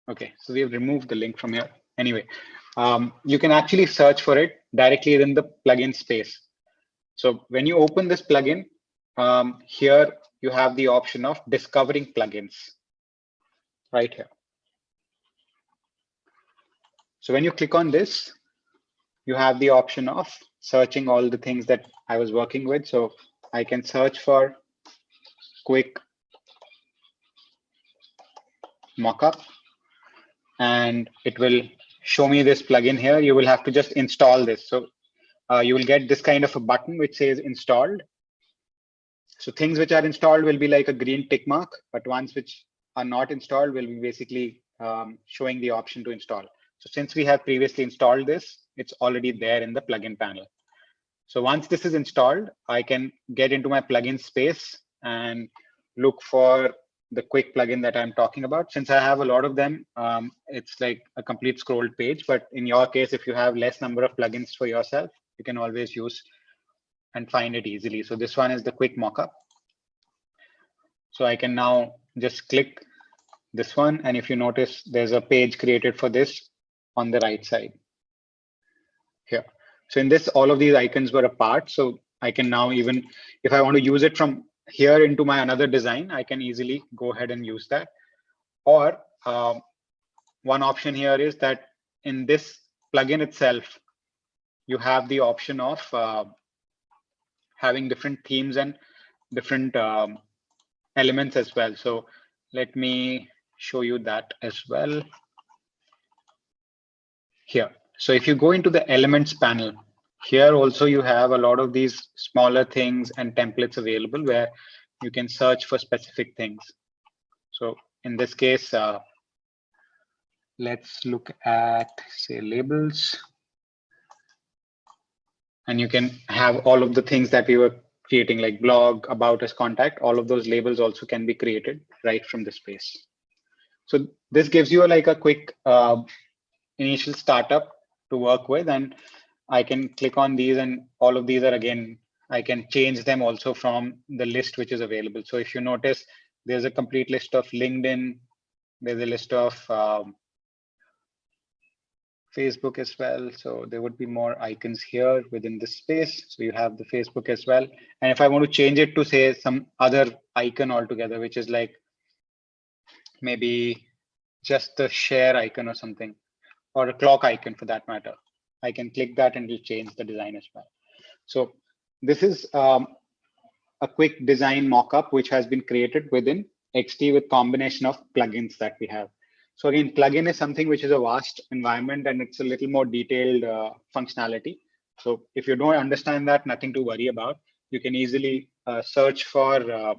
okay, so we have removed the link from here. Anyway, you can actually search for it directly in the plugin space. So when you open this plugin, here you have the option of discovering plugins right here. So when you click on this, you have the option of searching all the things that I was working with. So I can search for quick mockup and it will show me this plugin here. You will have to just install this. So you will get this kind of a button which says installed. So things which are installed will be like a green tick mark, but ones which are not installed will be basically showing the option to install. So since we have previously installed this, it's already there in the plugin panel. So once this is installed, I can get into my plugin space and look for the quick plugin that I'm talking about. Since I have a lot of them, it's like a complete scrolled page. But in your case, if you have less number of plugins for yourself, you can always use and find it easily. So this one is the quick mockup. So I can now just click this one. And if you notice, there's a page created for this on the right side here. So in this, all of these icons were apart. So I can now, even if I want to use it from here into my another design, I can easily go ahead and use that. Or one option here is that in this plugin itself, you have the option of having different themes and different elements as well. So let me show you that as well here. So if you go into the elements panel, here also you have a lot of these smaller things and templates available where you can search for specific things. So in this case, let's look at, say, labels. And you can have all of the things that we were creating, like blog, about us, contact. All of those labels also can be created right from the space. So this gives you like a quick initial startup to work with, and I can click on these, and all of these are, again, I can change them also from the list which is available. So if you notice, there's a complete list of LinkedIn, there's a list of Facebook as well. So there would be more icons here within this space. So you have the Facebook as well. And if I want to change it to, say, some other icon altogether, which is like maybe just the share icon or something, or a clock icon for that matter, I can click that and it'll change the design as well. So this is a quick design mockup which has been created within XD with combination of plugins that we have. So again, plugin is something which is a vast environment and it's a little more detailed functionality. So if you don't understand that, nothing to worry about. You can easily search for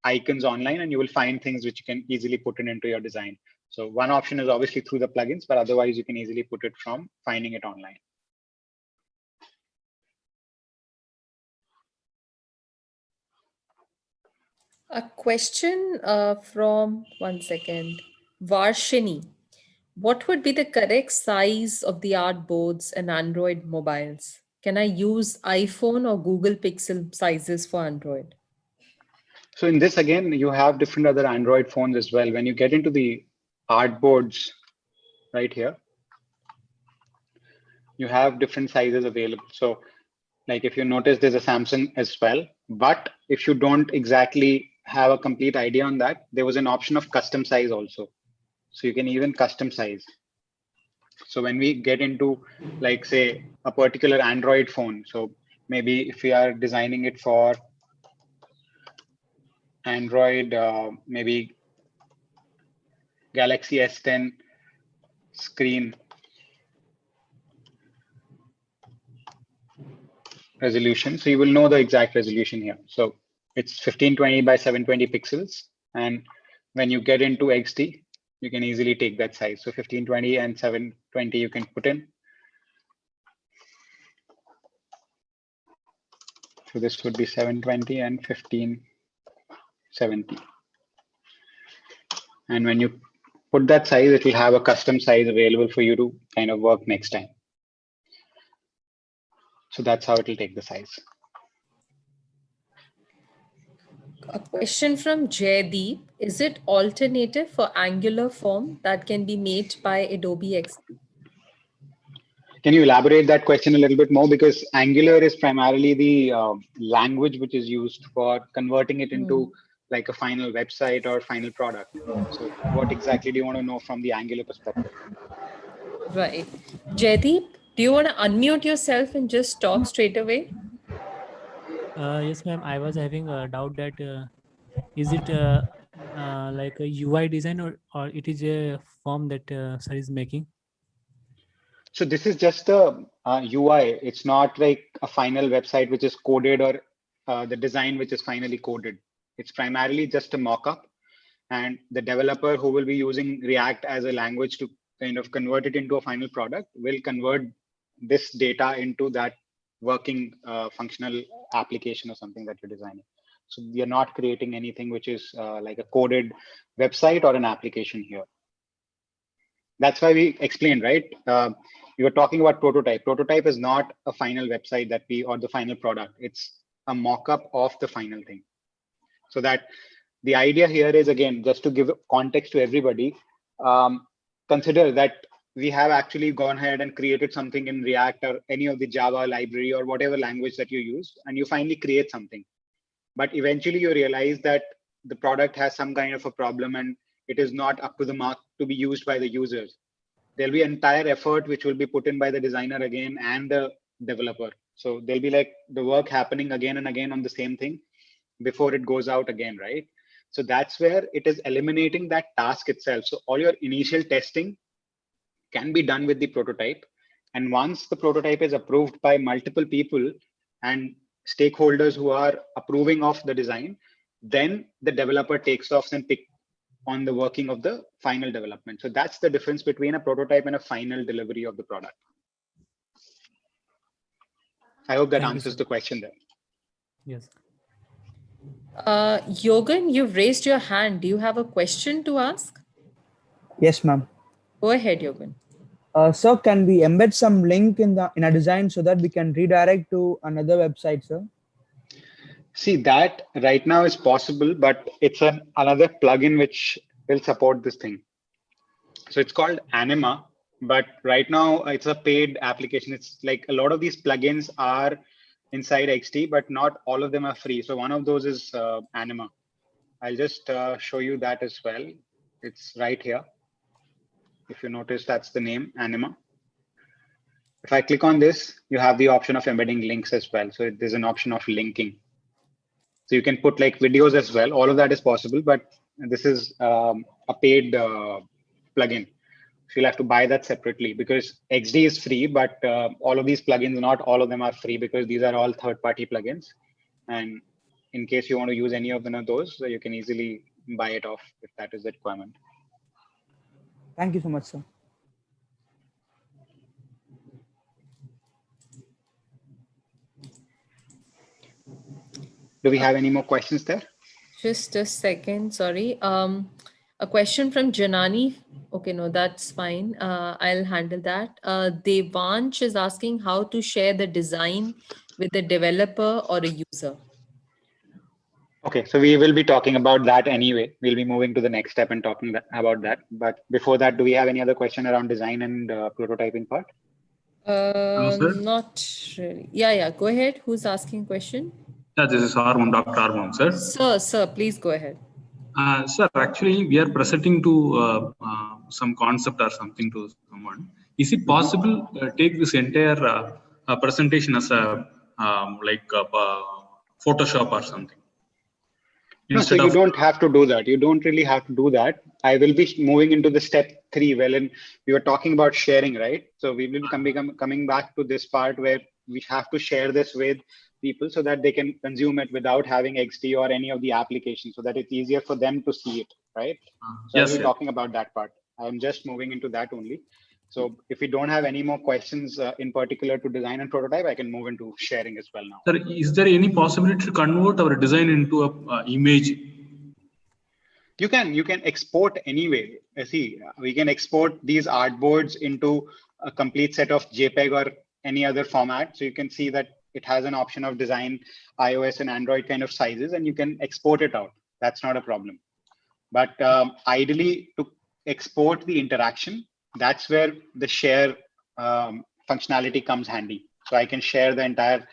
icons online and you will find things which you can easily put it into your design. So one option is obviously through the plugins, but otherwise you can easily put it from finding it online. A question from, one second, Varshini. What would be the correct size of the artboards and Android mobiles? Can I use iPhone or Google Pixel sizes for Android? So in this, again, you have different other Android phones as well. When you get into the artboards right here, you have different sizes available. So like if you notice, there's a Samsung as well, but if you don't exactly have a complete idea on that, there was an option of custom size also. So you can even custom size. So when we get into like say a particular Android phone, so maybe if we are designing it for Android, maybe Galaxy S10 screen resolution. So you will know the exact resolution here. So it's 1520 by 720 pixels. And when you get into XD, you can easily take that size. So 1520 and 720 you can put in. So this would be 720 and 1570. And when you put that size, it will have a custom size available for you to kind of work next time. So that's how it will take the size. A question from Jaydeep. Is it alternative for Angular form that can be made by Adobe XD? Can you elaborate that question a little bit more? Because Angular is primarily the language which is used for converting it into like a final website or final product. So what exactly do you want to know from the Angular perspective? Right. Jaydeep, do you want to unmute yourself and just talk straight away? Yes, ma'am. I was having a doubt that is it like a UI design or it is a form that sir is making? So this is just a UI. It's not like a final website which is coded or the design which is finally coded. It's primarily just a mock-up, and the developer who will be using React as a language to kind of convert it into a final product will convert this data into that working functional application or something that you're designing. So you're not creating anything which is like a coded website or an application here. That's why we explained, right? We were talking about prototype. Prototype is not a final website that we, or the final product. It's a mock-up of the final thing. So that the idea here is, again, just to give context to everybody, consider that we have actually gone ahead and created something in React or any of the Java library or whatever language that you use, and you finally create something. But eventually you realize that the product has some kind of a problem and it is not up to the mark to be used by the users. There'll be entire effort which will be put in by the designer again and the developer. So there'll be like the work happening again and again on the same thing before it goes out again, right? So that's where it is eliminating that task itself. So all your initial testing can be done with the prototype. And once the prototype is approved by multiple people and stakeholders who are approving of the design, then the developer takes off and pick on the working of the final development. So that's the difference between a prototype and a final delivery of the product. I hope that answers the question there. Yes. Yogan, you've raised your hand. Do you have a question to ask? Yes, ma'am. Go ahead, Yogan. Sir, can we embed some link in a design so that we can redirect to another website, sir? See, that right now is possible, but it's another plugin which will support this thing. So it's called Anima, but right now it's a paid application. It's like a lot of these plugins are inside XD, but not all of them are free. So one of those is Anima. I'll just show you that as well. It's right here. If you notice, that's the name, Anima. If I click on this, you have the option of embedding links as well. So there's an option of linking. So you can put like videos as well. All of that is possible, but this is a paid plugin. So you'll have to buy that separately because XD is free, but all of these plugins, not all of them are free because these are all third-party plugins. And in case you want to use any of those, you can easily buy it off if that is the requirement. Thank you so much, sir. Do we have any more questions there? Just a second, sorry. A question from Janani. Okay, no, that's fine. I'll handle that. Devansh is asking how to share the design with a developer or a user. Okay, so we will be talking about that anyway. We'll be moving to the next step and talking about that. But before that, do we have any other question around design and prototyping part? Hello, sir. Not really. Yeah. Go ahead. Who's asking question? Yeah, this is Armon, Dr. Armon, sir. Sir, please go ahead. Sir, actually, we are presenting to some concept or something to someone. Is it possible take this entire presentation as a Photoshop or something? No, so Instead you of don't have to do that. You don't really have to do that. I will be moving into the step 3. Well, and we were talking about sharing, right? So we will be coming back to this part where we have to share this with people so that they can consume it without having XD or any of the applications, so that it's easier for them to see it, right? So yes, I will be sir. talking about that part. I'm just moving into that only. So if we don't have any more questions in particular to design and prototype, I can move into sharing as well now. Sir, is there any possibility to convert our design into a image? You can export anyway. See, we can export these artboards into a complete set of JPEG or any other format. So you can see that it has an option of design, iOS and Android kind of sizes, and you can export it out. That's not a problem. But ideally, to export the interaction, that's where the share functionality comes handy. So I can share the entire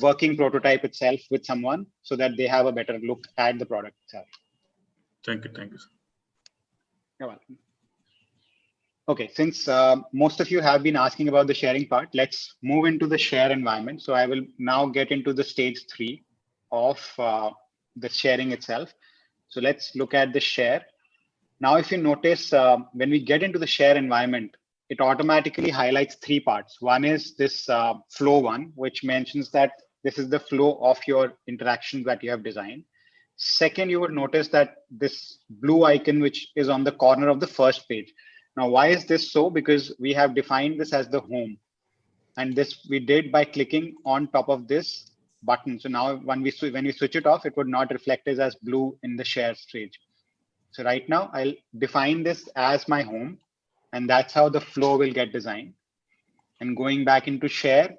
working prototype itself with someone so that they have a better look at the product itself. Thank you, sir. You're welcome. Okay, since most of you have been asking about the sharing part, let's move into the share environment. So I will now get into the stage 3 of the sharing itself. So let's look at the share. Now, if you notice, when we get into the share environment, it automatically highlights 3 parts. One is this flow one, which mentions that this is the flow of your interactions that you have designed. Second, you would notice that this blue icon, which is on the corner of the first page. Now, why is this so? Because we have defined this as the home. And this we did by clicking on top of this button. So now when we switch it off, it would not reflect it as blue in the share stage. So right now I'll define this as my home, and that's how the flow will get designed. And going back into share,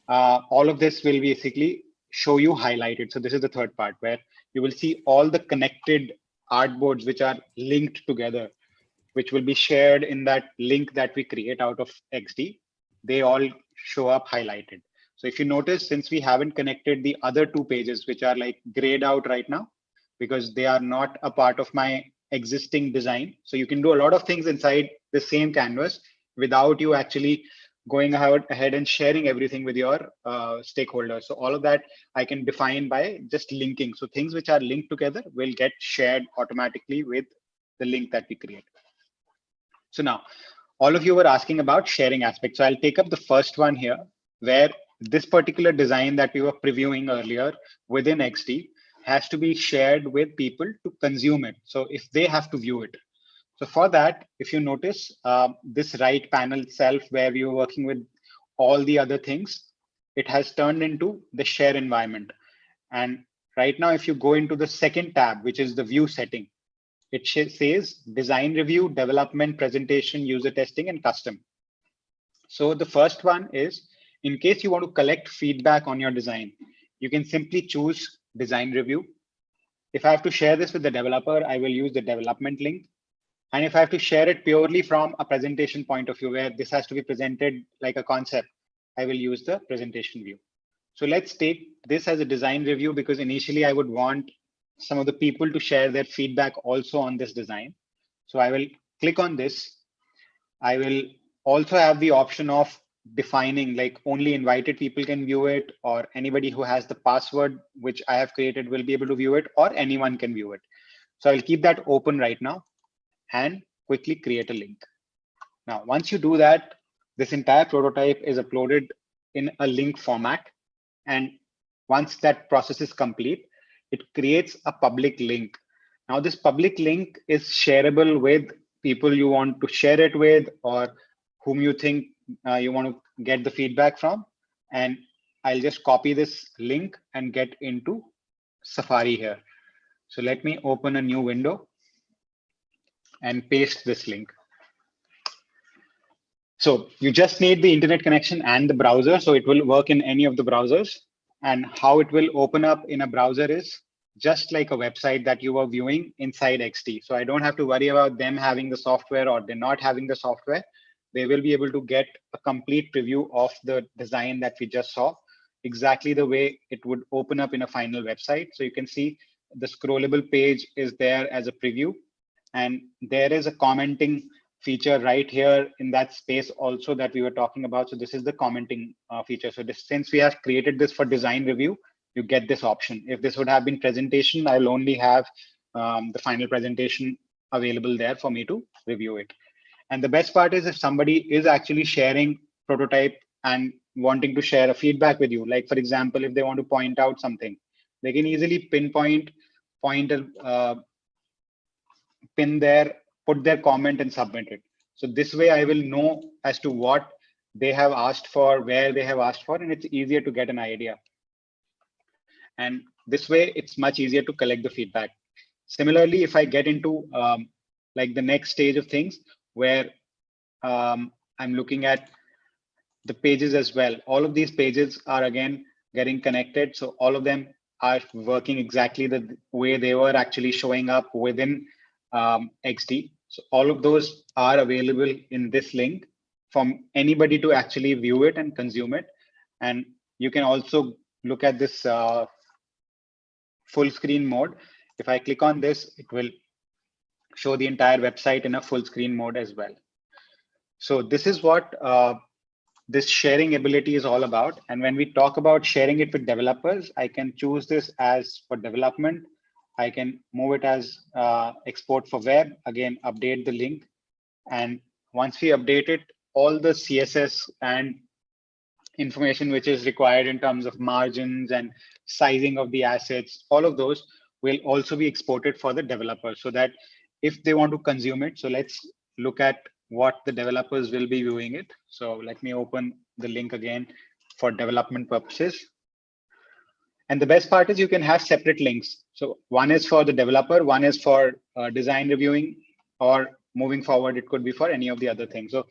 all of this will basically show you highlighted. So this is the third part where you will see all the connected artboards which are linked together, which will be shared in that link that we create out of XD. They all show up highlighted. So if you notice, since we haven't connected the other 2 pages, which are like grayed out right now, because they are not a part of my existing design. So you can do a lot of things inside the same canvas without you actually going ahead and sharing everything with your stakeholders. So all of that I can define by just linking. So things which are linked together will get shared automatically with the link that we create. So now all of you were asking about sharing aspects. So I'll take up the first one here, where this particular design that we were previewing earlier within XD has to be shared with people to consume it. So if they have to view it. So for that, if you notice this right panel itself, where we were working with all the other things, it has turned into the share environment. And right now, if you go into the second tab, which is the view setting, it says design review, development, presentation, user testing, and custom. So the first one is, in case you want to collect feedback on your design, you can simply choose design review. If I have to share this with the developer, I will use the development link. And if I have to share it purely from a presentation point of view, where this has to be presented like a concept, I will use the presentation view. So let's take this as a design review, because initially I would want some of the people to share their feedback also on this design. So I will click on this. I will also have the option of defining like only invited people can view it, or anybody who has the password which I have created will be able to view it, or anyone can view it. So I'll keep that open right now and quickly create a link. Now, once you do that, this entire prototype is uploaded in a link format. And once that process is complete, it creates a public link. Now, this public link is shareable with people you want to share it with, or whom you think you want to get the feedback from. And I'll just copy this link and get into Safari here. So let me open a new window and paste this link. So you just need the internet connection and the browser. So it will work in any of the browsers. And how it will open up in a browser is just like a website that you are viewing inside XD. So I don't have to worry about them having the software or they're not having the software. they will be able to get a complete preview of the design that we just saw, exactly the way it would open up in a final website. So you can see the scrollable page is there as a preview, and there is a commenting feature right here in that space also that we were talking about. So this is the commenting feature. So this, since we have created this for design review, you get this option. If this would have been presentation, I'll only have the final presentation available there for me to review it. And the best part is if somebody is actually sharing prototype and wanting to share a feedback with you, like for example, if they want to point out something, they can easily point a pin there, put their comment and submit it. So this way I will know as to what they have asked for, where they have asked for, and it's easier to get an idea. And this way it's much easier to collect the feedback. Similarly, if I get into like the next stage of things where I'm looking at the pages as well, all of these pages are again getting connected. So all of them are working exactly the way they were actually showing up within XD. So all of those are available in this link for anybody to actually view it and consume it. And you can also look at this full screen mode. If I click on this, it will show the entire website in a full screen mode as well. So this is what this sharing ability is all about. And when we talk about sharing it with developers, I can choose this as for development. I can move it as export for web, again, update the link. And once we update it, all the CSS and information which is required in terms of margins and sizing of the assets, all of those will also be exported for the developer so that if they want to consume it. So let's look at what the developers will be viewing it. So let me open the link again for development purposes. And the best part is you can have separate links. So one is for the developer, one is for design reviewing, or moving forward, it could be for any of the other things. So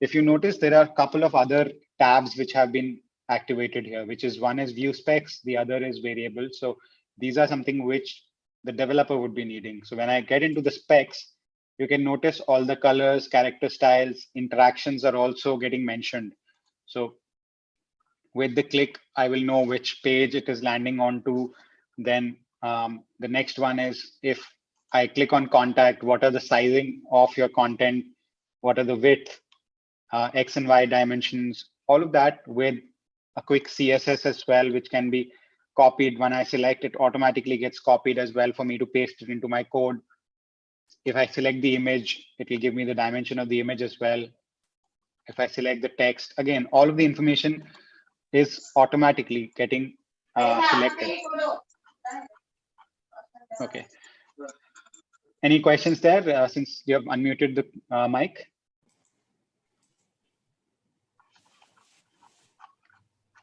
if you notice, there are a couple of other tabs which have been activated here, which is one is view specs, the other is variables. So these are something which the developer would be needing. So when I get into the specs, you can notice all the colors, character styles, interactions are also getting mentioned. So with the click, I will know which page it is landing onto. Then the next one is if I click on contact, what are the sizing of your content? What are the width, X and Y dimensions, all of that with a quick CSS as well, which can be copied. When I select it, automatically gets copied as well for me to paste it into my code. If I select the image, it will give me the dimension of the image as well. If I select the text, again, all of the information is automatically getting selected. Okay. Any questions there since you have unmuted the mic?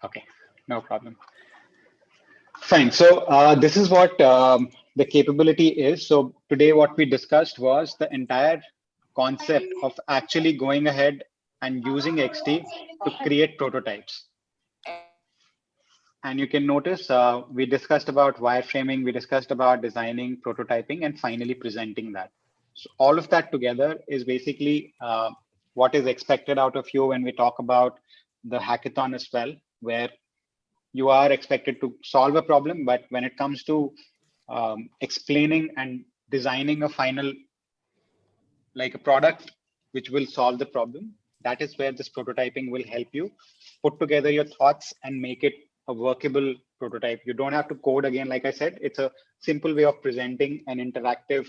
Okay, no problem. Fine. So this is what the capability is. So today what we discussed was the entire concept of actually going ahead and using XD to create prototypes. And you can notice we discussed about wireframing, we discussed about designing, prototyping, and finally presenting that. So all of that together is basically what is expected out of you when we talk about the hackathon as well, where you are expected to solve a problem, but when it comes to explaining and designing a final, like a product which will solve the problem, that is where this prototyping will help you put together your thoughts and make it a workable prototype. You don't have to code again. Like I said, it's a simple way of presenting an interactive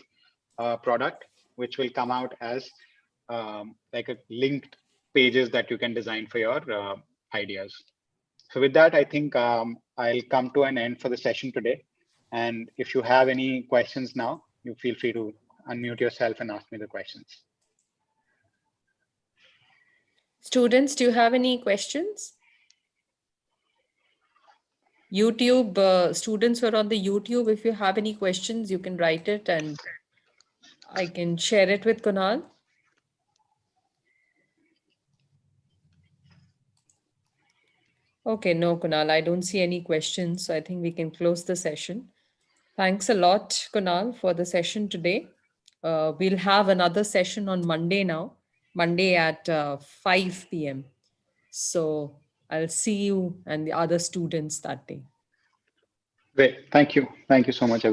product, which will come out as like a linked pages that you can design for your ideas. So with that, I think I'll come to an end for the session today. And if you have any questions now, you feel free to unmute yourself and ask me the questions. Students, do you have any questions? YouTube, students who are on the YouTube, if you have any questions, you can write it and I can share it with Kunal. Okay, no, Kunal, I don't see any questions. So I think we can close the session. Thanks a lot, Kunal, for the session today. We'll have another session on Monday now. Monday at 5 p.m. So I'll see you and the other students that day. Great. Thank you. Thank you so much, everyone.